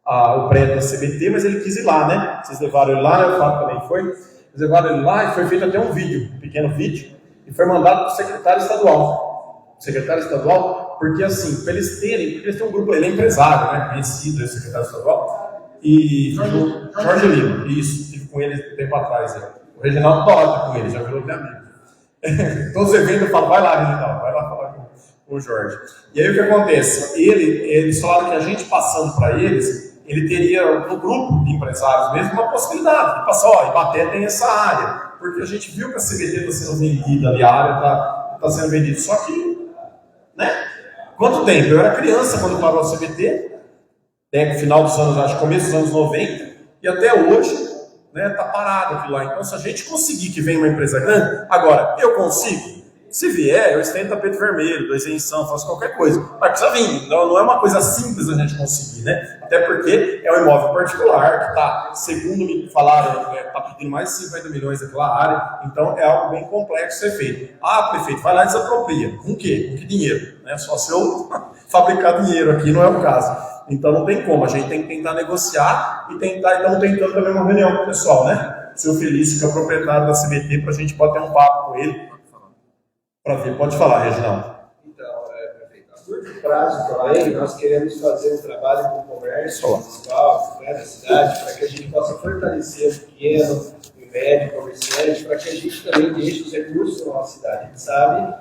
o prédio da CBT, mas ele quis ir lá, né? Vocês levaram ele lá, o Fábio também foi. Eles levaram ele lá e foi feito até um vídeo, um pequeno vídeo, e foi mandado para o secretário estadual. Secretário estadual, porque assim, para eles terem, porque eles têm um grupo, ele é empresário, né? Conhecido, esse secretário estadual, e Jorge Lima, isso, estive com ele tempo atrás. O Reginaldo toca com ele, já virou meu amigo. Todos os eventos eu falo, vai lá, Reginaldo, vai lá falar com o Jorge. E aí o que acontece? Eles falaram que a gente passando para eles, ele teria no grupo de empresários mesmo uma possibilidade de passar, ó, Ibaté tem essa área, porque a gente viu que a CBT está sendo vendida ali, a área está sendo vendida, só que, né? Quanto tempo? Eu era criança quando parou a CBT, final dos anos, acho que começo dos anos 90, e até hoje, né, tá parado aquilo lá. Então, se a gente conseguir que venha uma empresa grande, agora, eu consigo? Se vier, eu estendo tapete vermelho, dou isenção, faço qualquer coisa. Mas precisa vir, não é uma coisa simples a gente conseguir, né? Até porque é um imóvel particular, que está, segundo me falaram, está pedindo mais de 50 milhões daquela área, então é algo bem complexo ser feito. Ah, prefeito, vai lá e desapropria. Com o quê? Com que dinheiro? Né? Só se eu fabricar dinheiro aqui, não é o caso. Então não tem como, a gente tem que tentar negociar e estamos tentando também uma reunião com o pessoal, né? O seu Felício, que é o proprietário da CBT, para a gente bater um papo com ele. Para ver, pode falar, Reginaldo. Então, prefeito, a curto prazo também, nós queremos fazer um trabalho com o comércio municipal, né, da cidade, para que a gente possa fortalecer o pequeno e médio comerciante, para que a gente também deixe os recursos na nossa cidade. A gente sabe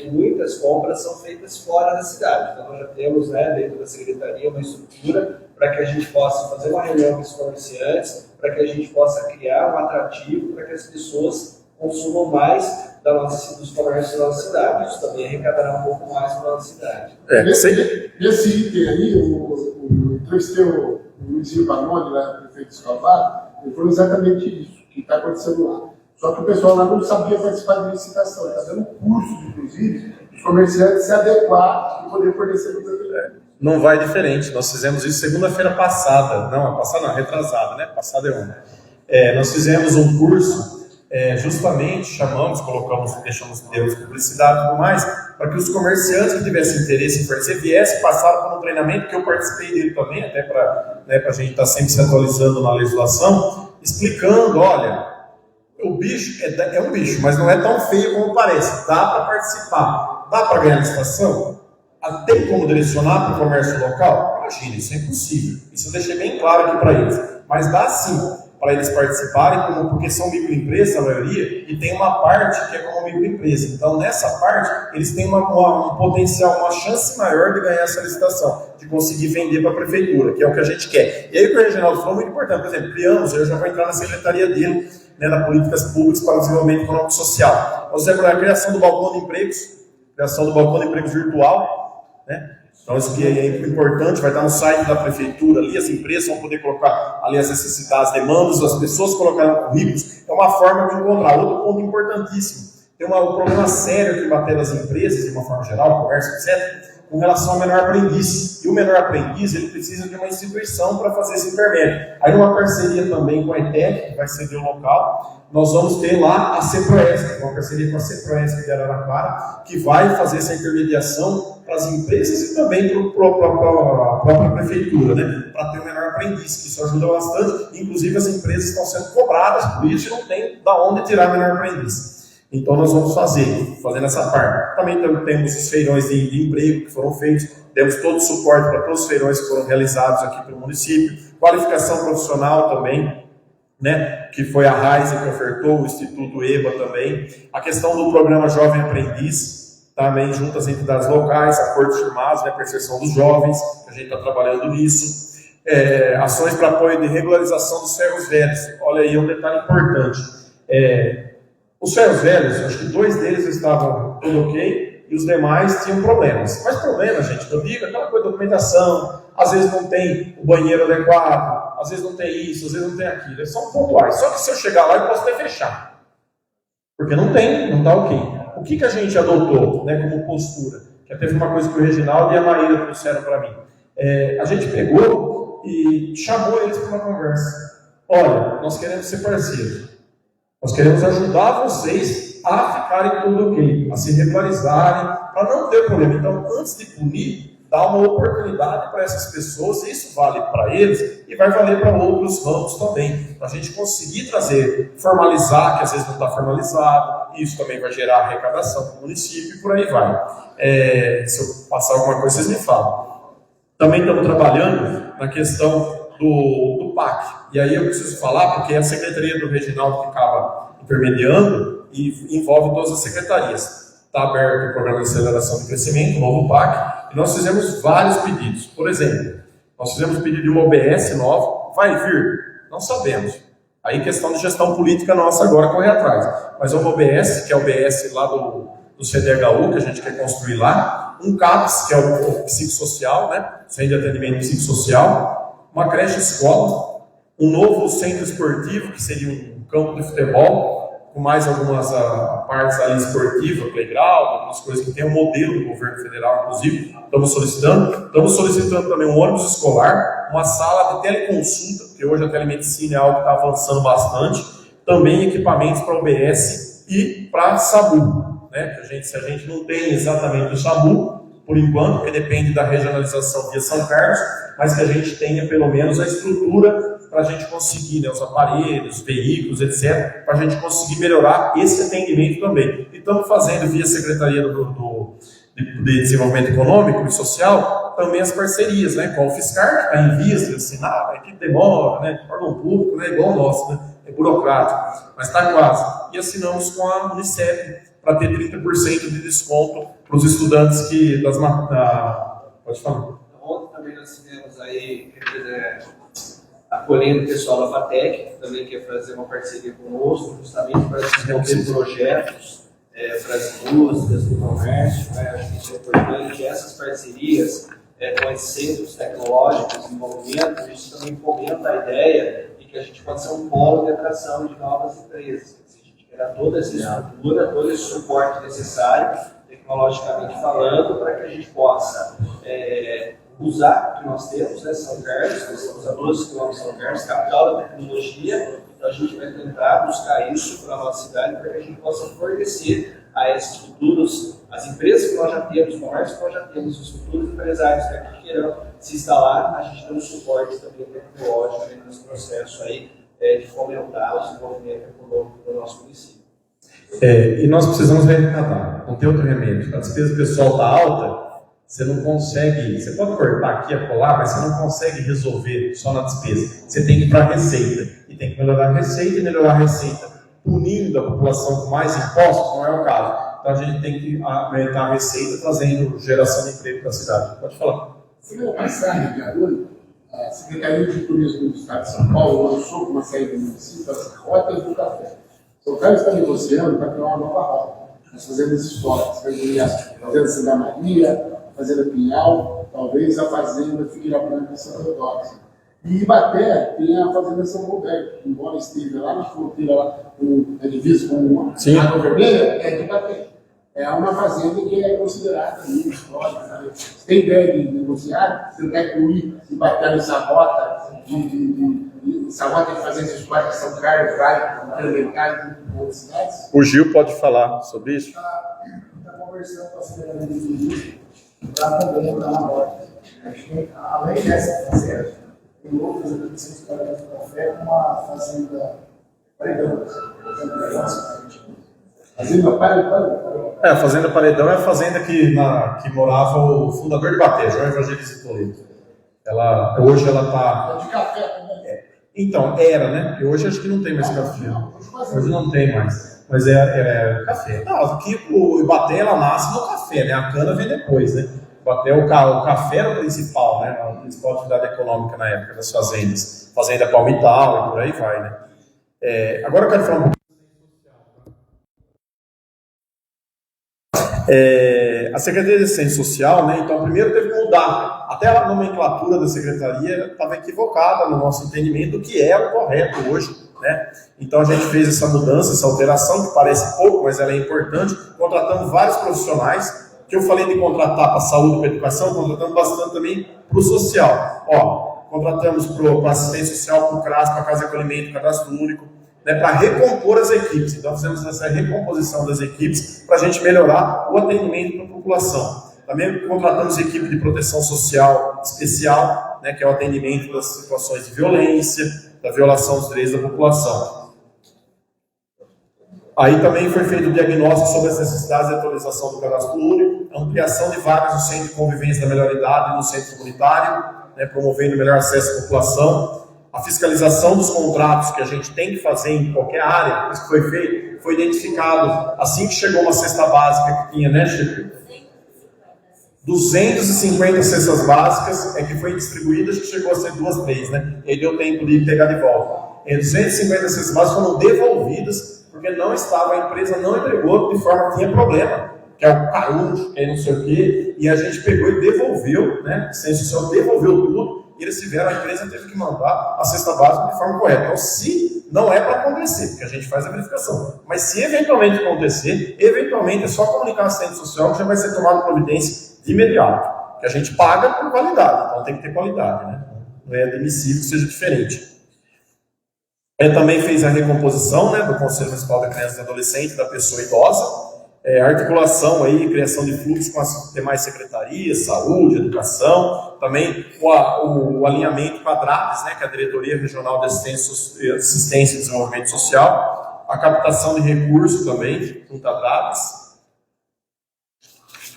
que muitas compras são feitas fora da cidade, então nós já temos, né, dentro da secretaria uma estrutura para que a gente possa fazer uma reunião com os comerciantes, para que a gente possa criar um atrativo para que as pessoas consumam mais dos comércios da nossa cidade. Isso também arrecadará um pouco mais para a nossa cidade. Esse item aí, o entrevistei o Luizinho Panoni, lá, o prefeito de Escalvado, ele falou exatamente isso, que está acontecendo lá. Só que o pessoal lá não sabia participar de licitação, está dando curso, inclusive, os comerciantes se adequar e poder fornecer para o prefeito. Não vai diferente, nós fizemos isso segunda-feira passada, retrasada, né? Passada é uma. Nós fizemos um curso. Justamente chamamos, deixamos publicidade e tudo mais, para que os comerciantes que tivessem interesse em fornecer viessem, passaram por um treinamento que eu participei dele também, até para a gente estar sempre se atualizando na legislação, explicando, olha, o bicho é um bicho, mas não é tão feio como parece, dá para participar, dá para ganhar licitação? Tem como direcionar para o comércio local? Imagina, isso é impossível, isso eu deixei bem claro aqui para eles, mas dá sim, para eles participarem, porque são microempresas, a maioria, e tem uma parte que é como microempresa. Então, nessa parte, eles têm um potencial, uma chance maior de ganhar essa licitação, de conseguir vender para a prefeitura, que é o que a gente quer. E aí o que o Reginaldo falou é muito importante. Por exemplo, eu já vou entrar na secretaria dele, né, na Políticas Públicas para o Desenvolvimento Econômico e Social. Nós temos a criação do balcão de empregos, virtual, né? Então, isso que é importante, vai estar no site da prefeitura ali, as empresas vão poder colocar ali as necessidades, as demandas, as pessoas colocarão currículos, é uma forma de encontrar. Outro ponto importantíssimo, tem um problema sério que bater nas empresas, de uma forma geral, comércio, etc., com relação ao menor aprendiz. E o menor aprendiz, ele precisa de uma instituição para fazer esse intermédio. Aí uma parceria também com a ETEC, que vai ceder o local, nós vamos ter lá a CEPROESC, uma parceria com a CEPROESC de Araraquara, que vai fazer essa intermediação para as empresas e também para a própria prefeitura, né? Para ter o menor aprendiz, que isso ajuda bastante. Inclusive as empresas estão sendo cobradas por isso e não tem de onde tirar o menor aprendiz. Então nós vamos fazendo essa parte. Também temos os feirões de emprego que foram feitos, demos todo o suporte para todos os feirões que foram realizados aqui pelo município, qualificação profissional também, né, que foi a Raizen que ofertou, o Instituto EBA também, a questão do programa Jovem Aprendiz, também junto às entidades locais, acordos firmados, né, para a inserção dos jovens, a gente está trabalhando nisso, ações para apoio de regularização dos ferros velhos. Olha aí um detalhe importante, os ferros velhos, acho que 2 deles estavam tudo ok, e os demais tinham problemas. Mas problema, gente, que eu digo, aquela coisa de documentação, às vezes não tem o banheiro adequado, às vezes não tem isso, às vezes não tem aquilo, são pontuais. Só que se eu chegar lá, eu posso até fechar, porque não tem, não está ok. O que a gente adotou, né, como postura? Que até foi uma coisa que o Reginaldo e a Maíra trouxeram para mim. A gente pegou e chamou eles para uma conversa. Olha, nós queremos ser parceiros. Nós queremos ajudar vocês a ficarem tudo ok, a se regularizarem, para não ter problema. Então, antes de punir, dá uma oportunidade para essas pessoas, e isso vale para eles e vai valer para outros ramos também, para a gente conseguir trazer, formalizar, que às vezes não está formalizado, isso também vai gerar arrecadação para o município e por aí vai. Se eu passar alguma coisa, vocês me falam. Também estamos trabalhando na questão do PAC, e aí eu preciso falar, porque é a Secretaria do Reginaldo que acaba intermediando e envolve todas as secretarias. Está aberto o Programa de Aceleração do Crescimento, o novo PAC, e nós fizemos vários pedidos. Por exemplo, nós fizemos pedido de uma OBS nova, vai vir? Não sabemos. Aí questão de gestão política nossa agora correr atrás. Mas uma OBS, que é a OBS lá do CDHU, que a gente quer construir lá, um CAPS, que é o psicossocial, né? Centro de atendimento psicossocial, uma creche escola, um novo centro esportivo, que seria um campo de futebol, com mais algumas partes ali esportivas, playground, algumas coisas que tem um modelo do governo federal, inclusive, estamos solicitando também um ônibus escolar, uma sala de teleconsulta, porque hoje a telemedicina é algo que está avançando bastante, também equipamentos para OBS e para SAMU, né? Se a gente não tem exatamente o SAMU, por enquanto, porque depende da regionalização via São Carlos, mas que a gente tenha pelo menos a estrutura para a gente conseguir, né, os aparelhos, veículos, etc., para a gente conseguir melhorar esse atendimento também. E estamos fazendo via Secretaria de Desenvolvimento Econômico e Social também as parcerias, né, com o Fiscar, que está em vias de assinar, a equipe demora, né, órgão público, né, igual o nosso, né, é burocrático, mas está quase. E assinamos com a Unicef para ter 30% de desconto para os estudantes pode falar. Ontem também nós tivemos aí acolhendo o pessoal da FATEC, que também quer fazer uma parceria conosco, justamente para desenvolver projetos para as indústrias, do comércio. Né? Acho que isso é importante. Essas parcerias com esses centros tecnológicos de desenvolvimento, a gente também fomenta a ideia de que a gente pode ser um polo de atração de novas empresas. A gente quer dar toda essa estrutura, todo esse suporte necessário, tecnologicamente falando, para que a gente possa usar o que nós temos, né, São Carlos, nós estamos a 12 quilômetros de São Carlos, capital da tecnologia, então a gente vai tentar buscar isso para a nossa cidade, para que a gente possa fornecer a esses futuros, as empresas que nós já temos, os comércios que nós já temos, os futuros empresários que aqui queiram se instalar, a gente dá um suporte também tecnológico nesse processo aí, de fomentar o desenvolvimento econômico do nosso município. E nós precisamos arrecadar, não tem outro remédio. A despesa pessoal está alta, você não consegue, você pode cortar aqui e acolá, mas você não consegue resolver só na despesa. Você tem que ir para a receita, e tem que melhorar a receita, e melhorar a receita punindo a população com mais impostos, não é o caso. Então a gente tem que aumentar a receita, trazendo geração de emprego para a cidade. Pode falar. Semana passada, dia 8, a Secretaria de Turismo do Estado de São Paulo lançou uma série de municípios as rotas do café. São Carlos está negociando para criar uma nova rota. Nós fazemos histórias, fazenda Santa Maria, Fazenda Pinhal, talvez a Fazenda Figueira Branca e Santa Teodósia. E Ibaté tem a Fazenda São Roberto, que embora esteja lá na fronteira, lá a divisa com a Água Vermelha, é de Ibaté. É uma fazenda que é considerada histórica. Sabe? Você tem ideia de negociar? Você quer incluir Ibaté nessa rota essa rota de fazenda histórica de São Carlos, Vale, Intermercado e outras cidades? O Gil pode falar sobre isso? Está conversando com a Secretaria de Turismo para também entrar na rota. Acho que, além dessa fazenda, tem outras atrações para o café, como a Fazenda Paredão. Fazenda Paredão? A Fazenda Paredão é a fazenda que morava o fundador de Ibaté, João Evangelista Toledo. Hoje ela está... De café também. Então, era, né? Porque hoje acho que não tem mais café. Hoje não tem mais. Mas é café. Aqui o Ibaté, ela nasce no café, né? A cana vem depois, né? Ibaté, o café era o principal, né? A principal atividade econômica na época das fazendas. Fazenda Palmital e por aí vai, né? Agora eu quero falar um pouco. A Secretaria de Assistência Social, né, então primeiro teve que mudar, até a nomenclatura da Secretaria estava equivocada no nosso entendimento do que é o correto hoje, né? Então a gente fez essa mudança, essa alteração, que parece pouco, mas ela é importante, contratando vários profissionais, que eu falei de contratar para a saúde e para a educação, contratando bastante também para o social. Contratamos para a assistência social, para o CRAS, para a Casa de Acolhimento, Cadastro Único, né, para recompor as equipes. Então fizemos essa recomposição das equipes para a gente melhorar o atendimento para a população. Também contratamos equipe de proteção social especial, né, que é o atendimento das situações de violência, da violação dos direitos da população. Aí também foi feito o diagnóstico sobre as necessidades de atualização do cadastro único, ampliação de vagas no centro de convivência da melhor idade e no centro comunitário, né, promovendo melhor acesso à população, a fiscalização dos contratos que a gente tem que fazer em qualquer área. Isso que foi feito, foi identificado, assim que chegou uma cesta básica que tinha, né, Chico? 250 cestas básicas que foi distribuída, acho que chegou a ser 2, 3, né? E deu tempo de pegar de volta. 250 cestas básicas foram devolvidas, porque não estava, a empresa não entregou de forma que tinha problema, que é o carujo, que é não sei o quê, e a gente pegou e devolveu, né? A Assistência Social devolveu tudo, e eles tiveram, a empresa teve que mandar a cesta básica de forma correta. Então, se não é para acontecer, porque a gente faz a verificação, mas se eventualmente acontecer, eventualmente é só comunicar a Assistência Social que já vai ser tomada providência de imediato, que a gente paga por qualidade, então tem que ter qualidade, né? Não é admissível que seja diferente. Também fez a recomposição, né, do Conselho Municipal da Criança e do Adolescente, da pessoa idosa, articulação aí, criação de fluxos com as demais secretarias, saúde, educação, também o alinhamento com a DRAPS, né, que é a Diretoria Regional de Assistência e Desenvolvimento Social, a captação de recursos também, junto à DRAPS,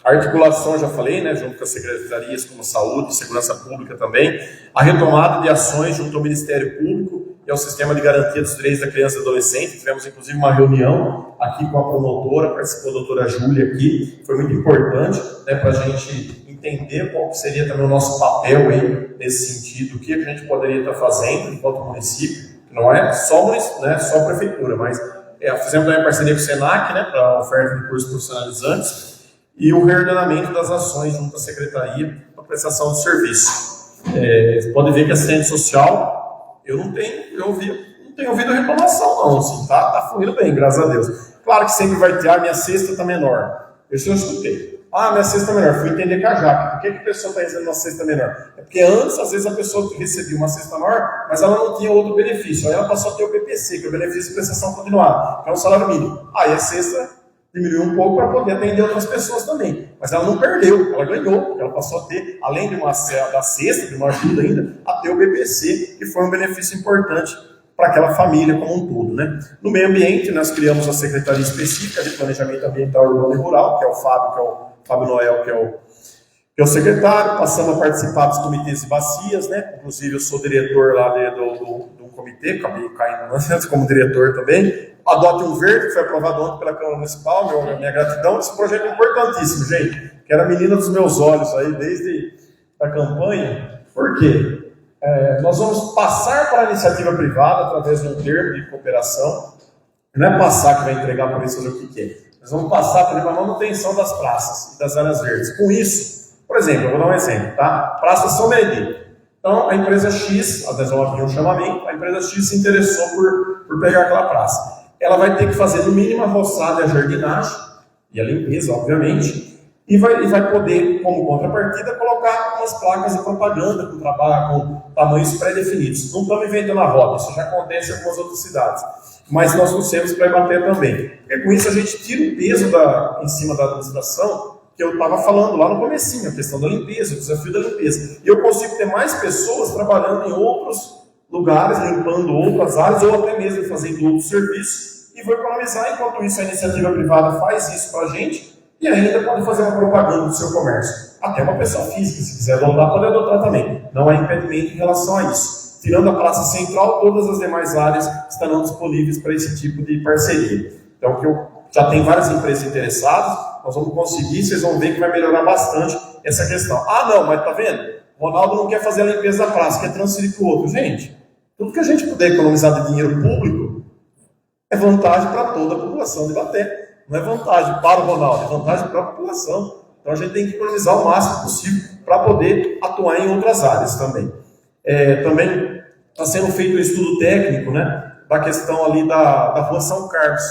a articulação, já falei, né, junto com as secretarias como Saúde e Segurança Pública também, a retomada de ações junto ao Ministério Público e ao Sistema de Garantia dos Direitos da Criança e do Adolescente. Tivemos, inclusive, uma reunião aqui com a promotora, participou a doutora Júlia aqui, foi muito importante, né, para a gente entender qual seria também o nosso papel aí, nesse sentido, o que a gente poderia estar fazendo enquanto município, que não é só, né, só a prefeitura, mas fizemos também parceria com o SENAC, né, para a oferta de cursos profissionalizantes, e o reordenamento das ações junto à Secretaria para prestação de serviço. Você pode ver que a assistente social, eu não tenho ouvido reclamação não, assim, tá fluindo bem, graças a Deus. Claro que sempre vai ter, minha cesta está menor. Isso eu escutei. Minha cesta está menor, fui entender com a Jaque. Por que a pessoa está recebendo uma cesta menor? É porque antes, às vezes, a pessoa recebia uma cesta maior, mas ela não tinha outro benefício. Aí ela passou a ter o BPC, que é o benefício de prestação continuada, que é um salário mínimo. Aí a cesta diminuiu um pouco para poder atender outras pessoas também. Mas ela não perdeu, ela ganhou. Ela passou a ter, além de da cesta, de uma ajuda ainda, a ter o BPC, que foi um benefício importante para aquela família como um todo, né? No meio ambiente, nós criamos a Secretaria Específica de Planejamento Ambiental Urbano e Rural, que é o Fábio Noel, que é o secretário. Passamos a participar dos comitês de bacias, né? Inclusive, eu sou diretor lá do comitê, acabei caindo como diretor também. Adote um Verde, que foi aprovado ontem pela Câmara Municipal, minha gratidão. Esse projeto é importantíssimo, gente, que era a menina dos meus olhos aí, desde a campanha. Por quê? Nós vamos passar para a iniciativa privada através de um termo de cooperação. Não é passar que vai entregar para eles fazer o que quer. Nós vamos passar para a manutenção das praças e das áreas verdes. Com isso, por exemplo, eu vou dar um exemplo, tá? Praça São Benedito. Então, a empresa X, nós vamos abrir um chamamento, a empresa X se interessou por pegar aquela praça. Ela vai ter que fazer, no mínimo, a roçada e a jardinagem, e a limpeza, obviamente, e vai poder, como contrapartida, colocar umas placas de propaganda com tamanhos pré-definidos. Não estamos inventando a roda, isso já acontece em algumas outras cidades. Mas nós trouxemos para bater também. Porque com isso a gente tira o peso em cima da administração, que eu estava falando lá no comecinho, a questão da limpeza, o desafio da limpeza. E eu consigo ter mais pessoas trabalhando em outros lugares, limpando outras áreas, ou até mesmo fazendo outros serviços, e vou economizar. Enquanto isso, a iniciativa privada faz isso para a gente, e ainda pode fazer uma propaganda do seu comércio. Até uma pessoa física, se quiser adotar, pode adotar também. Não há impedimento em relação a isso. Tirando a Praça Central, todas as demais áreas estarão disponíveis para esse tipo de parceria. Então, que já tem várias empresas interessadas, nós vamos conseguir, vocês vão ver que vai melhorar bastante essa questão. Não, mas tá vendo? O Ronaldo não quer fazer a limpeza da praça, quer transferir para o outro. Gente, tudo que a gente puder economizar de dinheiro público é vantagem para toda a população de Ibaté. não é vantagem para o Ronaldo, é vantagem para a população. Então a gente tem que economizar o máximo possível para poder atuar em outras áreas também. Também está sendo feito um estudo técnico, né, da questão ali da Rua São Carlos.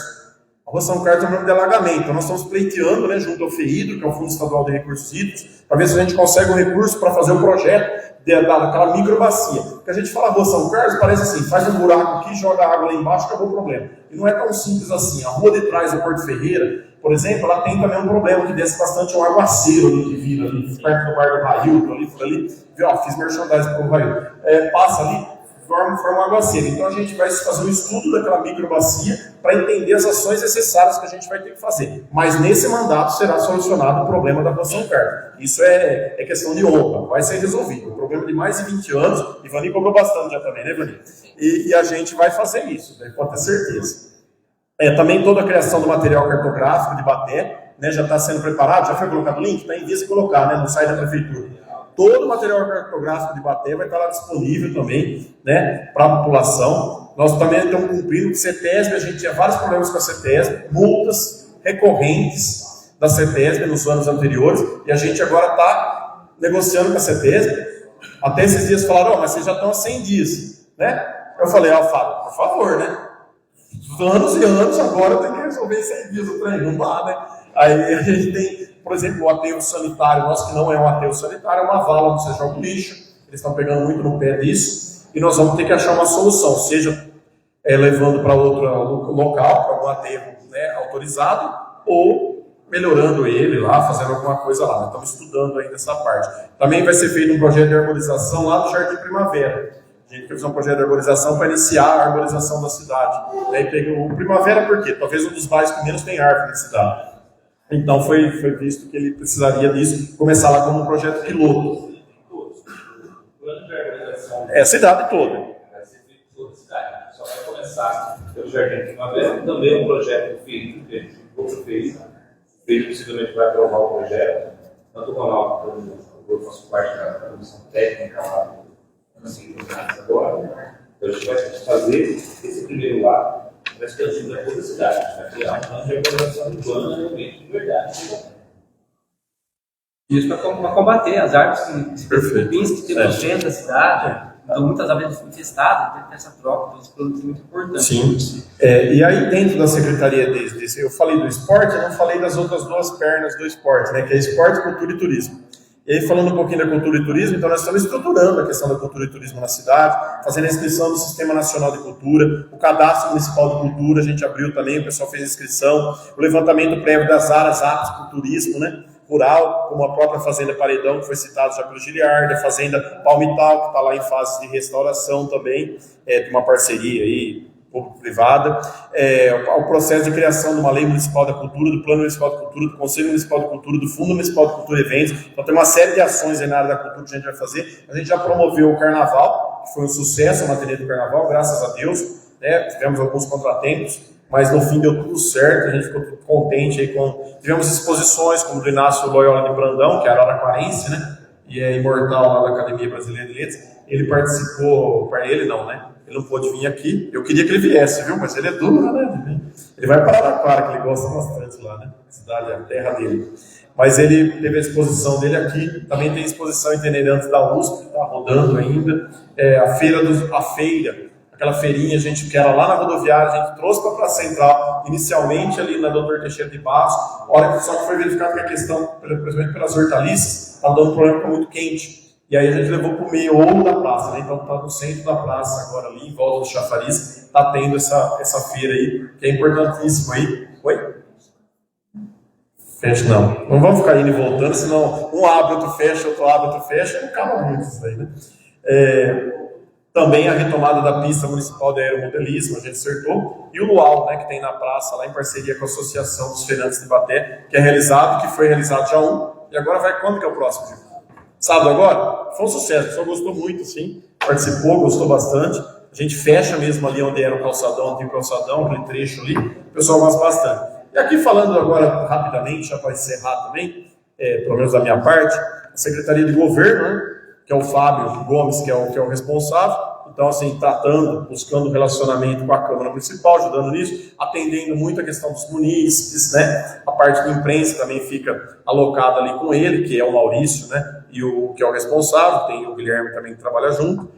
A Rua São Carlos é um problema de alagamento. Então nós estamos pleiteando, né, junto ao FEIDRO, que é o Fundo Estadual de Recursos Hídricos, para ver se a gente consegue um recurso para fazer o projeto daquela microbacia. Porque a gente fala Rua São Carlos, parece assim, faz um buraco aqui, joga água lá embaixo, acabou o problema. E não é tão simples assim. A rua de trás da Porto Ferreira, por exemplo, ela tem também um problema que desce bastante um aguaceiro ali que vira ali, perto do bar do Railton, ali, por ali. Fiz merchandising para o Railton. Passa ali, forma um aguaceiro. Então a gente vai fazer um estudo daquela microbacia para entender as ações necessárias que a gente vai ter que fazer. Mas nesse mandato será solucionado o problema da Rua São Carlos. Isso é questão de honra, vai ser resolvido. Um problema de mais de 20 anos, Ivani cobrou bastante já também, né, Ivani? E a gente vai fazer isso, né? Pode ter certeza. Também toda a criação do material cartográfico de Baté, né, já está sendo preparado, já foi colocado o link, está em vez de colocar, né, no site da prefeitura. Todo o material cartográfico de Baté vai estar lá disponível também, né, para a população. Nós também estamos cumprindo com a CETESB, a gente tinha vários problemas com a CETESB, multas recorrentes da CETESB nos anos anteriores, e a gente agora está negociando com a CETESB. Até esses dias falaram, mas vocês já estão há 100 dias, né? Eu falei, Fábio, por favor, né? Anos e anos agora tem que resolver 100 dias o trem, não dá, né? Aí a gente tem, por exemplo, o aterro sanitário, nosso que não é um aterro sanitário, é uma vala onde você joga o lixo, eles estão pegando muito no pé disso, e nós vamos ter que achar uma solução, seja levando para outro local, para um aterro, né, autorizado, ou melhorando ele lá, fazendo alguma coisa lá. Nós estamos estudando ainda essa parte. Também vai ser feito um projeto de arborização lá do Jardim Primavera. A gente fez um projeto de arborização para iniciar a arborização da cidade. O Primavera por quê? Talvez um dos bairros que menos tem árvore na cidade. Então foi visto que ele precisaria disso, começar lá como um projeto piloto. A cidade toda. Vai ser feito toda a cidade. Só vai começar pelo Jardim Primavera, também um projeto feito, que a gente fez, possivelmente vai aprovar o projeto, tanto o Ronaldo como eu faço parte da comissão técnica lá, assim, agora. Então a gente vai fazer esse primeiro lado, vai ser assim para toda a cidade, vai criar um plano de organização urbana realmente de verdade. Isso para combater as árvores que tem no centro da cidade. Então, muitas vezes infestadas, tem que ter essa troca, então esse produto é muito importante. Sim. E aí, dentro da secretaria desse, eu falei do esporte, eu não falei das outras duas pernas do esporte, né, que é esporte, cultura e turismo. E aí, falando um pouquinho da cultura e turismo, então nós estamos estruturando a questão da cultura e turismo na cidade, fazendo a inscrição do Sistema Nacional de Cultura, o Cadastro Municipal de Cultura, a gente abriu também, o pessoal fez a inscrição, o levantamento prévio das áreas aptas para o turismo, né, rural, como a própria Fazenda Paredão, que foi citado já pelo Giliardi, a Fazenda Palmital, que está lá em fase de restauração também, de uma parceria aí, público-privada, o processo de criação de uma lei municipal da cultura, do plano municipal de cultura, do conselho municipal de cultura, do fundo municipal de cultura e eventos. Então tem uma série de ações aí na área da cultura que a gente vai fazer. A gente já promoveu o carnaval, que foi um sucesso a matéria do carnaval, graças a Deus, né? Tivemos alguns contratempos, mas no fim deu tudo certo, a gente ficou contente aí tivemos exposições como do Inácio Loyola de Brandão, que é araraquarense, né? E é imortal lá da Academia Brasileira de Letras. Ele participou, para ele não, né? Ele não pôde vir aqui. Eu queria que ele viesse, viu? Mas ele é duro, né? Ele vai para Araraquara, que ele gosta bastante lá, né? A cidade, a terra dele. Mas ele teve a exposição dele aqui. Também tem exposição itinerante da USP, que está rodando ainda. A feira, aquela feirinha, que era lá na rodoviária, a gente trouxe para a Praça Central, inicialmente ali na Dr. Teixeira de Barros. Só que foi verificado que a questão, principalmente pelas hortaliças, estava dando problema porque muito quente. E aí a gente levou para o meio da praça, né? Então está no centro da praça agora ali, em volta do chafariz, está tendo essa feira aí, que é importantíssimo aí. Oi? Fecha não. Não vamos ficar indo e voltando, senão um abre, outro fecha, e não acaba muito isso aí, né? Também a retomada da pista municipal de aeromodelismo, a gente acertou, e o Luau, né, que tem na praça, lá em parceria com a Associação dos Feirantes de Baté, que foi realizado já e agora vai quando que é o próximo, Gil? Sábado agora? Foi um sucesso, o pessoal gostou muito, sim, participou, gostou bastante. A gente fecha mesmo ali onde era o calçadão, antigo calçadão, aquele trecho ali, o pessoal gosta bastante. E aqui falando agora rapidamente, já para encerrar também, pelo menos da minha parte, a Secretaria de Governo, né, que é o Fábio Gomes, que é o responsável, Então, assim, tratando, buscando relacionamento com a Câmara Municipal, ajudando nisso, atendendo muito a questão dos munícipes, né? A parte de imprensa também fica alocada ali com ele, que é o Maurício, né? E o que é o responsável, tem o Guilherme também que trabalha junto.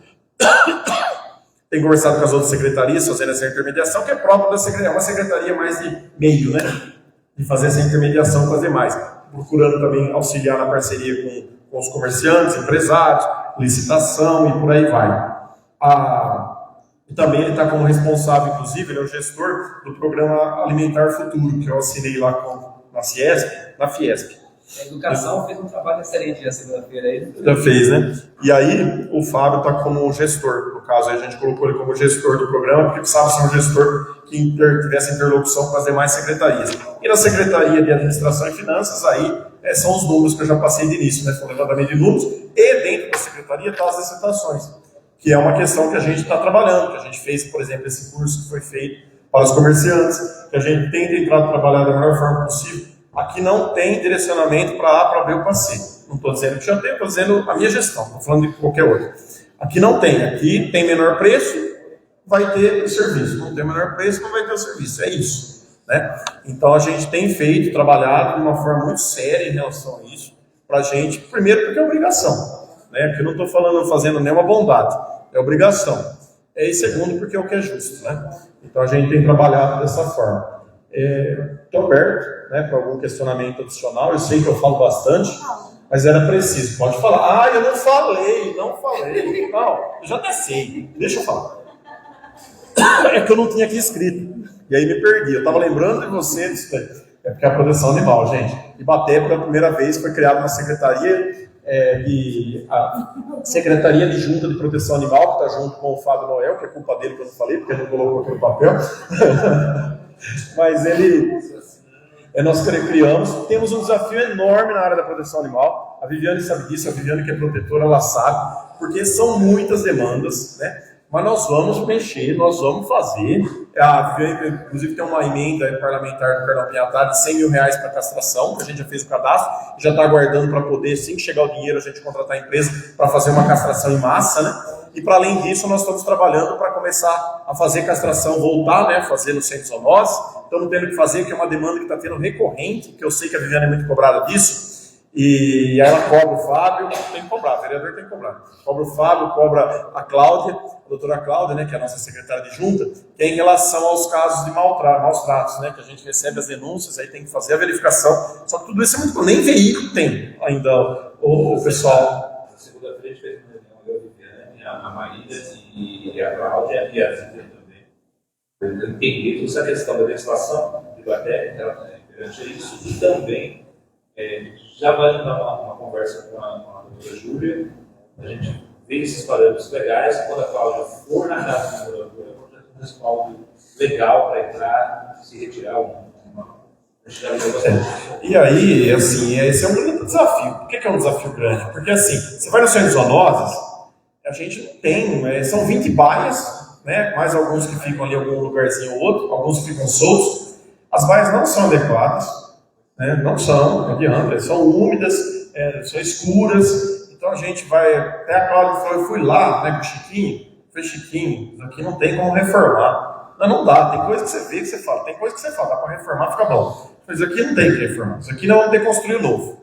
Tem conversado com as outras secretarias, fazendo essa intermediação, que é própria da secretaria, é uma secretaria mais de meio, né? De fazer essa intermediação com as demais. Procurando também auxiliar na parceria com os comerciantes, empresários, licitação e por aí vai. E também ele está como responsável, inclusive, ele é o gestor do Programa Alimentar Futuro, que eu assinei lá na Fiesp. A educação fez um trabalho excelente na segunda-feira aí. Já fez, né? E aí o Fábio está como gestor, no caso, aí a gente colocou ele como gestor do programa, porque precisava ser um gestor que tivesse interlocução com as demais secretarias. E na Secretaria de Administração e Finanças, aí são os números que eu já passei de início, né? São levantamento de números, e dentro da Secretaria estão as licitações, que é uma questão que a gente está trabalhando, que a gente fez, por exemplo, esse curso que foi feito para os comerciantes, que a gente tem tentado trabalhar da melhor forma possível. Aqui não tem direcionamento para A, para B ou para C. Não estou dizendo que já tem, estou dizendo a minha gestão, estou falando de qualquer outra. Aqui não tem. Aqui tem menor preço, vai ter o serviço. Não tem menor preço, não vai ter o serviço. É isso, né? Então a gente tem feito, trabalhado de uma forma muito séria em relação a isso, para a gente, primeiro porque é obrigação, né? Porque eu não estou fazendo nenhuma bondade, é obrigação. E segundo porque é o que é justo, né? Então a gente tem trabalhado dessa forma. Estou aberto, né, para algum questionamento adicional. Eu sei que eu falo bastante, mas era preciso. Pode falar. Eu não falei. Não, eu já até sei. Deixa eu falar. É que eu não tinha aqui escrito. E aí me perdi. Eu estava lembrando de você disso daí. É porque é a proteção animal, gente. Ibaté, pela primeira vez, foi criada uma secretaria Secretaria de Junta de Proteção Animal, que está junto com o Fábio Noel, que é culpa dele que eu não falei, porque ele não colocou aqui no papel. Mas nós criamos, temos um desafio enorme na área da proteção animal. A Viviane sabe disso, a Viviane que é protetora, ela sabe, porque são muitas demandas, né? Mas nós vamos mexer, nós vamos fazer. Inclusive tem uma emenda parlamentar do Carlão Pinhatá de R$100 mil para castração, que a gente já fez o cadastro, e já está aguardando para poder, assim que chegar o dinheiro, a gente contratar a empresa para fazer uma castração em massa, né? E para além disso, nós estamos trabalhando para começar a fazer castração, voltar, né, fazer no centro de zoonose. Estamos tendo que fazer, que é uma demanda que está tendo recorrente, que eu sei que a Viviane é muito cobrada disso, e aí ela cobra o Fábio, tem que cobrar, o vereador tem que cobrar. Cobra o Fábio, cobra a Cláudia, a doutora Cláudia, né, que é a nossa secretária de junta, que é em relação aos casos de maus tratos, né, que a gente recebe as denúncias, aí tem que fazer a verificação. Só que tudo isso é muito... Nem veículo tem ainda o pessoal. Segunda-feira a gente fez uma reunião, a Marília e a Cláudia e a Cíntia também. Eu entendi essa questão da legislação de Ibaté, perante isso, e também já vai dar uma conversa com a doutora Júlia, a gente vê esses parâmetros legais, quando a Cláudia for na casa do morador, ela já tem um respaldo legal para entrar, se retirar E aí, assim, esse é um grande desafio. Por que é um desafio grande? Porque, assim, você vai no centro de zoonoses, a gente tem, são 20 baias, né, mais alguns que ficam ali em algum lugarzinho ou outro, alguns que ficam soltos. As baias não são adequadas, né, não adianta, são úmidas, são escuras. Então a gente vai, até a Cláudia falou, eu fui lá, né, com o Chiquinho, isso aqui não tem como reformar. Não dá, tem coisa que você vê que você fala, dá para reformar, fica bom. Mas aqui não tem que reformar, isso aqui não vamos ter que construir novo.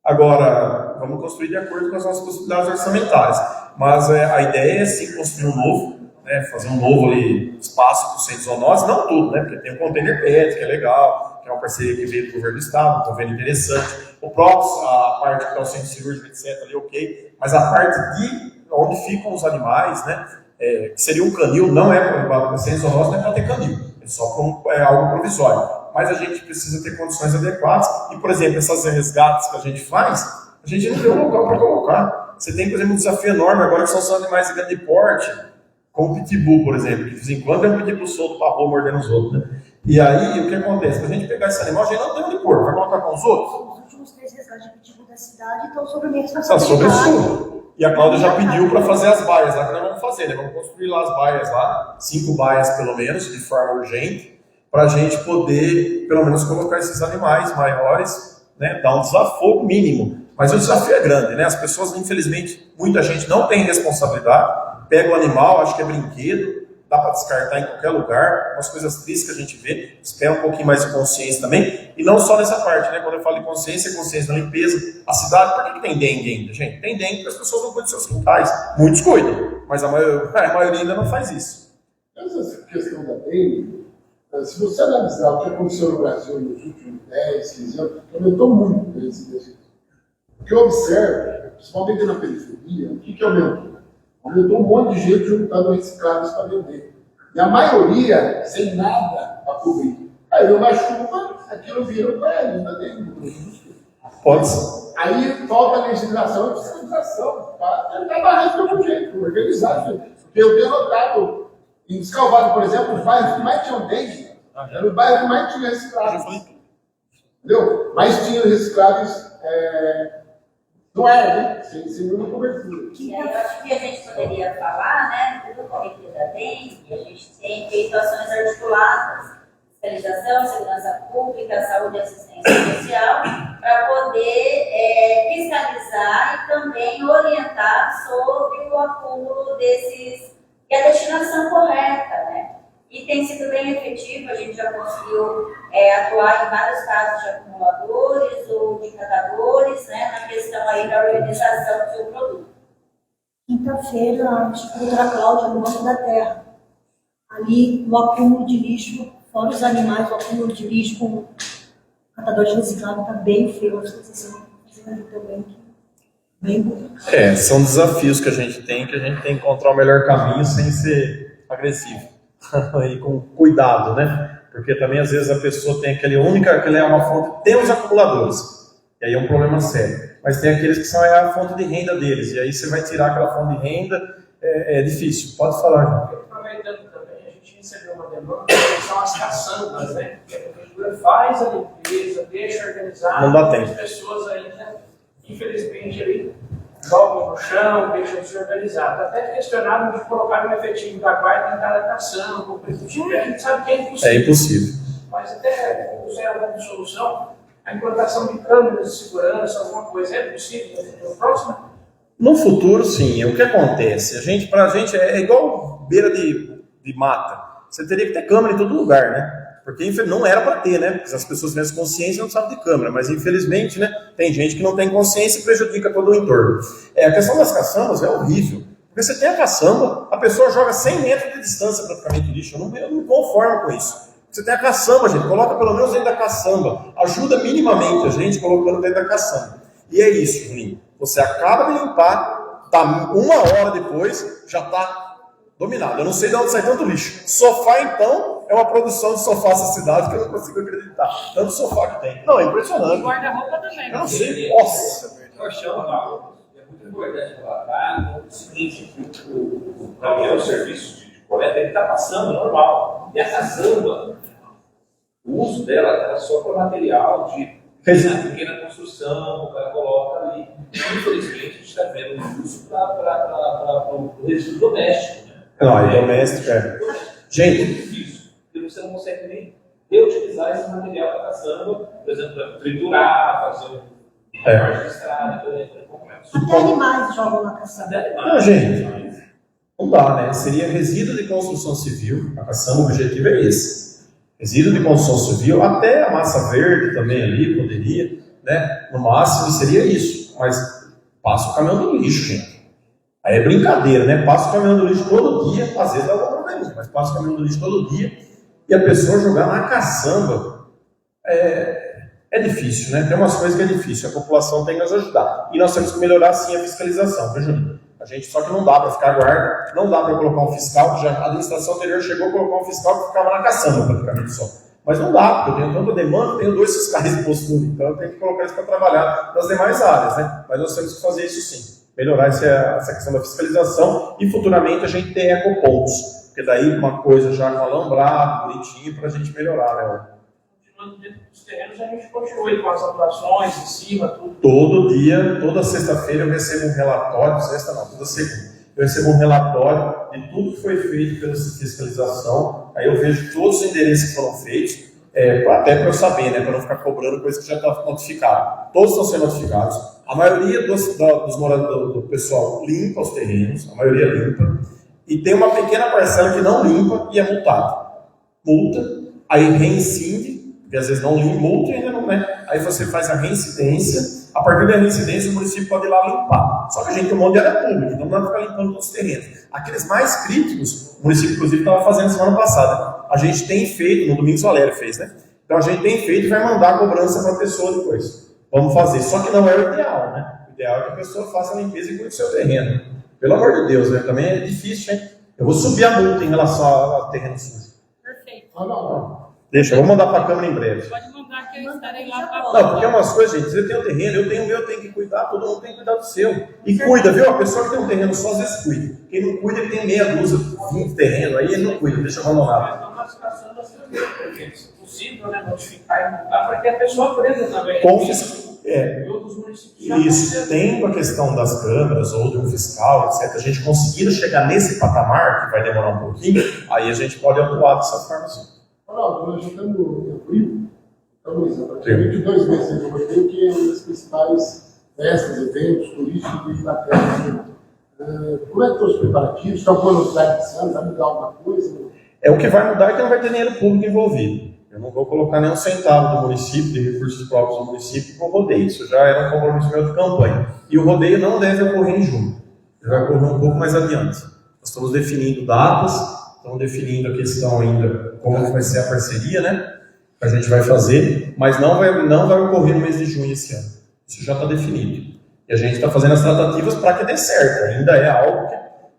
Agora, vamos construir de acordo com as nossas possibilidades orçamentárias. Mas a ideia é sim construir um novo, né, fazer um novo ali, espaço para o centro de zoonose, não tudo, né, porque tem o container pet, que é legal, que é uma parceria que veio do governo do estado, um convênio interessante. O próprio, a parte que está o centro cirúrgico, etc, ali, ok, mas a parte de onde ficam os animais, né, que seria um canil, não é para o centro de zoonose, não é para ter canil, é só algo provisório. Mas a gente precisa ter condições adequadas, e, por exemplo, essas resgates que a gente faz, a gente não tem um local para colocar. Você tem, por exemplo, um desafio enorme agora que são os animais de grande porte, como o pitbull, por exemplo, que de vez em quando é um pitbull solto para a rua mordendo os outros, né? E aí, o que acontece? Para a gente pegar esse animal, a gente não tem onde pôr, vai colocar com os outros? Os últimos 3 resgates de pitbull da cidade estão sobre a minha responsabilidade. Está sobre isso. E a Cláudia já pediu para fazer as baias lá, que nós vamos fazer, né? Vamos construir lá as baias lá, 5 baias pelo menos, de forma urgente, para a gente poder, pelo menos, colocar esses animais maiores, né? Dar um desafogo mínimo. Mas o desafio é grande, né? As pessoas, infelizmente, muita gente não tem responsabilidade, pega o animal, acho que é brinquedo, dá para descartar em qualquer lugar, umas coisas tristes que a gente vê, espera um pouquinho mais de consciência também, e não só nessa parte, né? Quando eu falo de consciência, é consciência da limpeza. A cidade, por que tem dengue ainda, gente? Tem dengue porque as pessoas não cuidam dos seus quintais. Muitos cuidam, mas a maioria ainda não faz isso. Essa questão da dengue, se você analisar o que aconteceu no Brasil nos últimos 10, 15 anos, aumentou muito esse desejo. O que eu observo, principalmente na periferia, o que aumentou? Aumentou um monte de gente juntando recicláveis para vender. E a maioria sem nada para cobrir. Aí uma chuva, aquilo vira para ele, ainda tem. Pode ser. Aí falta legislação e fiscalização para tentar barrar de algum jeito, organizar. Porque eu tenho notado, em Descalvado, por exemplo, os bairros que mais tinham dengue, era o bairro que mais tinha recicláveis. Entendeu? Mais tinha recicláveis. Não era, né? Sem nenhuma cobertura. E aí eu acho que a gente poderia falar, né, do Comitê da Dengue, a gente tem feito ações articuladas, fiscalização, segurança pública, saúde e assistência social, para poder fiscalizar e também orientar sobre o acúmulo desses, e a destinação correta, né? E tem sido bem efetivo, a gente já conseguiu atuar em vários casos de acumuladores ou de catadores, né, na questão aí da organização do seu produto. Quinta-feira, a doutora Cláudia, no Banco da Terra. Ali, o acúmulo de lixo, fora os animais, o acúmulo de lixo com catadores recicláveis está bem feio. Acho que vocês estão fazendo ali também, bem bom. São desafios que a gente tem que encontrar o melhor caminho sem ser agressivo. E com cuidado, né? Porque também às vezes a pessoa tem aquele é uma fonte, tem os acumuladores, e aí é um problema sério, mas tem aqueles que são a fonte de renda deles, e aí você vai tirar aquela fonte de renda, é difícil. Pode falar. Aproveitando também, a gente recebeu uma demanda que são as caçambas, né? Que a prefeitura faz a limpeza, deixa organizado, não dá tempo. As pessoas ainda, infelizmente, ali jogam no chão, deixam desorganizado. Até questionaram de colocar um efetivo da guarda em cada caçamba, com o prefeitura, a gente sabe que é impossível. É impossível. Mas até puseram alguma solução, a implantação de câmeras de segurança, alguma coisa, é possível no próximo? No futuro, sim. O que acontece? Pra gente é igual beira de mata. Você teria que ter câmera em todo lugar, né? Porque não era para ter, né? Porque se as pessoas tivessem consciência, não precisavam de câmera. Mas, infelizmente, né, tem gente que não tem consciência e prejudica todo o entorno. A questão das caçambas é horrível. Porque você tem a caçamba, a pessoa joga 100 metros de distância praticamente do lixo. Eu não me conformo com isso. Você tem a caçamba, gente. Coloca pelo menos dentro da caçamba. Ajuda minimamente a gente colocando dentro da caçamba. E é isso, Juninho. Você acaba de limpar, tá 1 hora depois, já está dominado. Eu não sei de onde sai tanto lixo. Sofá, então, é uma produção de sofá essa cidade que eu não consigo acreditar. Tanto sofá que tem. Não, é impressionante. Guarda-roupa também. Eu não sei. Nossa. É muito importante falar o seguinte, o caminhão, o serviço de coleta, ele está passando normal. E a caçamba, o uso dela era só para material de pequena construção, o cara coloca ali. Infelizmente, a gente está vendo um uso para o resíduo doméstico. Né? Não, é doméstico, Gente. É difícil, porque você não consegue nem reutilizar esse material para caçamba, por exemplo, para triturar, fazer parte de estrada, por exemplo. Até animais jogam na caçamba. Não, gente, não dá, né? Seria resíduo de construção civil. A caçamba, o objetivo é esse. Resíduo de construção civil, até a massa verde também ali poderia, né? No máximo seria isso. Mas passa o caminhão do lixo, gente. Aí é brincadeira, né? Passa o caminhão do lixo todo dia, às vezes dá algum problema, mas passa o caminhão do lixo todo dia e a pessoa jogar na caçamba é difícil, né? Tem umas coisas que é difícil, a população tem que nos ajudar. E nós temos que melhorar sim a fiscalização, viu, Juninho? A gente, só que não dá para ficar guarda, não dá para colocar um fiscal, que já a administração anterior chegou a colocar um fiscal que ficava na caçamba praticamente só. Mas não dá, porque eu tenho tanta demanda, tenho 2 fiscais de postura, então eu tenho que colocar isso para trabalhar nas demais áreas, né? Mas nós temos que fazer isso sim, melhorar essa questão da fiscalização e futuramente a gente ter ecopontos, porque daí uma coisa já com alambrado, bonitinho, para a gente melhorar, né? Continuando dentro dos terrenos, a gente continua aí com as atuações em cima, tudo. Todo dia, toda sexta-feira eu recebo um relatório, toda segunda. Eu recebo um relatório de tudo que foi feito pela fiscalização, aí eu vejo todos os endereços que foram feitos, até para eu saber, né, para não ficar cobrando coisa que já está notificada. Todos estão sendo notificados. A maioria dos moradores, do pessoal limpa os terrenos, a maioria limpa. e tem uma pequena parcela que não limpa e é multado. Multa, aí reincide, porque às vezes não limpa, multa e ainda não, né? Aí você faz a reincidência, a partir da reincidência o município pode ir lá limpar. Só que a gente tem um monte de área pública, então não dá para ficar limpando todos os terrenos. Aqueles mais críticos, o município inclusive estava fazendo semana passada. A gente tem feito, no Domingos Valério fez, né? Então a gente tem feito e vai mandar a cobrança para a pessoa depois. Vamos fazer, só que não é o ideal, né? O ideal é que a pessoa faça a limpeza e cuide do seu terreno. Pelo amor de Deus, né? Também é difícil, hein? Eu vou subir a multa em relação ao terreno sujo. Perfeito. Não. Deixa, eu vou mandar para a Câmara em breve. Pode mandar que eu estarei lá para Não, porque é umas coisas, gente, você tem um terreno, eu tenho o meu, tem que cuidar, todo mundo tem que cuidar do seu. E cuida, viu? A pessoa que tem um terreno só, às vezes cuida. Quem não cuida, ele tem meia dúzia, 20 terrenos, aí ele não cuida, deixa abandonado. Então, nós passamos a ser possível, né, notificar e multar para que a pessoa aprenda também. É, Outros municípios já isso, tem a questão das câmaras ou de um fiscal, etc. A gente conseguindo chegar nesse patamar, que vai demorar um pouquinho, aí a gente pode atuar dessa forma assim. Ronaldo, nós já estamos em abril, estamos praticamente 2 meses de rodeio, que é uma das principais festas, eventos turísticos do Inglaterra. Como é que estão os preparativos? Estão pondo os esse ano? Vai mudar alguma coisa? É, o que vai mudar é que não vai ter dinheiro público envolvido. Eu não vou colocar nenhum centavo do município, de recursos próprios do município, para o rodeio. Isso já era um compromisso meu de campanha. E o rodeio não deve ocorrer em junho. Ele vai ocorrer um pouco mais adiante. Nós estamos definindo datas, estamos definindo a questão ainda, como vai ser a parceria, né? Que a gente vai fazer, mas não vai ocorrer no mês de junho esse ano. Isso já está definido. E a gente está fazendo as tratativas para que dê certo. Ainda é algo que,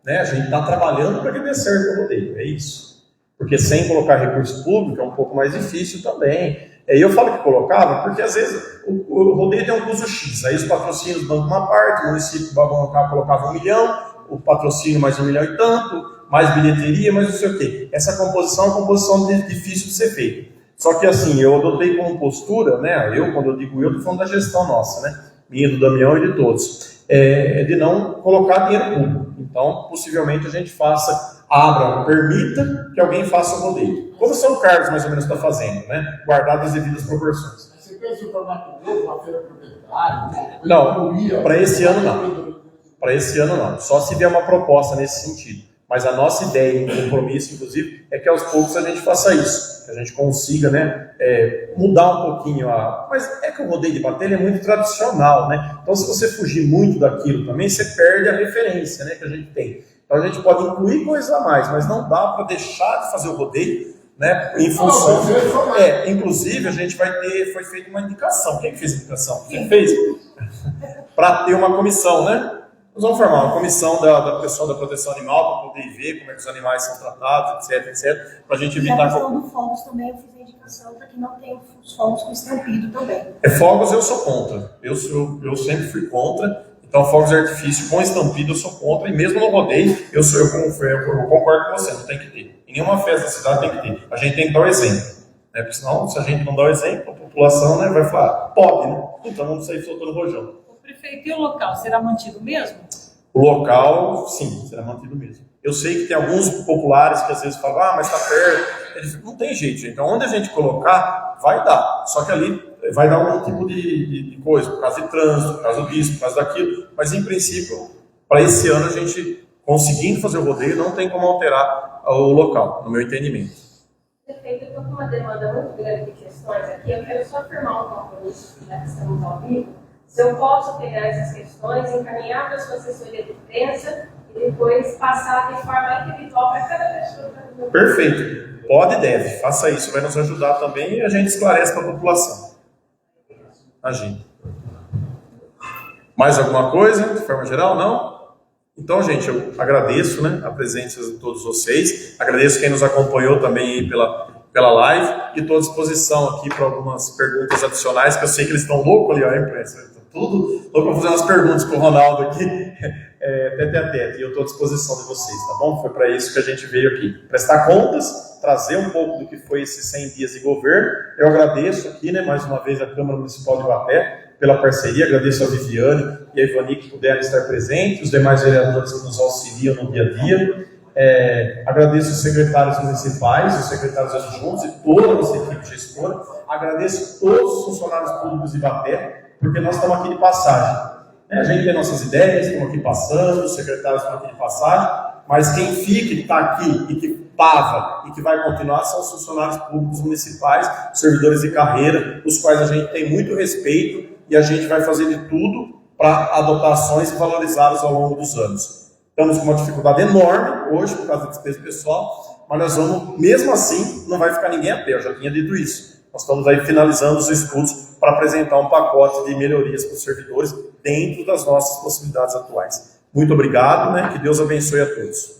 né, a gente está trabalhando para que dê certo o rodeio. É isso. Porque sem colocar recurso público é um pouco mais difícil também. E eu falo que colocava, porque às vezes o rodeio tem um custo X. Aí os patrocínios dão uma parte, o município colocava 1 milhão, o patrocínio mais 1 milhão e tanto, mais bilheteria, mais não sei o quê. Essa composição é uma composição difícil de ser feita. Só que assim, eu adotei como postura, né? Quando eu digo eu, estou falando da gestão nossa, né? Minha, do Damião e de todos. De não colocar dinheiro público. Então, possivelmente a gente permita que alguém faça o rodeio. Como São Carlos, mais ou menos, está fazendo, né? Guardado as devidas proporções. Você pensa em formato novo, uma feira proprietária? Não, para esse ano não. Para esse ano não. Só se vier uma proposta nesse sentido. Mas a nossa ideia e compromisso, inclusive, é que aos poucos a gente faça isso. Que a gente consiga, né, mudar um pouquinho Mas é que o rodeio de batalha é muito tradicional, né? Então, se você fugir muito daquilo também, você perde a referência, né, que a gente tem. Então, a gente pode incluir coisas a mais, mas não dá para deixar de fazer o rodeio, né, em função... Inclusive, a gente foi feita uma indicação. Quem fez a indicação? Quem fez? Para ter uma comissão, né? Nós vamos formar uma comissão da pessoal da proteção animal para poder ver como é que os animais são tratados, etc, para a gente evitar... E a questão do fogos também, eu fiz a indicação para que não tenha os fogos com estampido também. Fogos eu sou contra. Eu sempre fui contra. Então, fogos de artifício com estampido eu sou contra. E mesmo no rodeio, eu concordo com você, não tem que ter. Em nenhuma festa da cidade tem que ter. A gente tem que dar o exemplo. Né? Porque senão, se a gente não dá o exemplo, a população, né, vai falar, pode, né? Então vamos sair soltando rojão. Prefeito, e o local será mantido mesmo? O local, sim, será mantido mesmo. Eu sei que tem alguns populares que às vezes falam, mas está perto. Não tem jeito, gente. Então, onde a gente colocar, vai dar. Só que ali vai dar algum tipo de coisa, por causa de trânsito, por causa disso, por causa daquilo. Mas, em princípio, para esse ano, a gente, conseguindo fazer o rodeio, não tem como alterar o local, no meu entendimento. Prefeito, eu estou com uma demanda muito grande de questões aqui. Eu quero só firmar um compromisso, já que estamos ao vivo. Se eu posso pegar essas questões, encaminhar para a sua assessoria de imprensa e depois passar de forma individual para cada pessoa. Perfeito. Pode e deve. Faça isso. Vai nos ajudar também e a gente esclarece para a população. Imagina. Mais alguma coisa, de forma geral? Não? Então, gente, eu agradeço, né, a presença de todos vocês. Agradeço quem nos acompanhou também aí pela live. E estou à disposição aqui para algumas perguntas adicionais, que eu sei que eles estão loucos ali, ó, a imprensa. Tudo louco para fazer umas perguntas para o Ronaldo aqui, tete a tete, e eu estou à disposição de vocês, tá bom? Foi para isso que a gente veio aqui, prestar contas, trazer um pouco do que foi esses 100 dias de governo. Eu agradeço aqui, né, mais uma vez, a Câmara Municipal de Ibaté pela parceria, agradeço a Viviane e a Ivani que puderam estar presentes, os demais vereadores que nos auxiliam no dia a dia. Agradeço os secretários municipais, os secretários adjuntos e toda a nossa equipe gestora. Agradeço todos os funcionários públicos de Ibaté, porque nós estamos aqui de passagem. A gente tem nossas ideias, estamos aqui passando, os secretários estão aqui de passagem, mas quem fica, que está aqui e que estava e que vai continuar são os funcionários públicos municipais, servidores de carreira, os quais a gente tem muito respeito e a gente vai fazer de tudo para adotar ações e valorizá-los ao longo dos anos. Estamos com uma dificuldade enorme hoje por causa da despesa pessoal, mas nós vamos, mesmo assim, não vai ficar ninguém a pé, eu já tinha dito isso. Nós estamos aí finalizando os estudos para apresentar um pacote de melhorias para os servidores dentro das nossas possibilidades atuais. Muito obrigado, né? Que Deus abençoe a todos.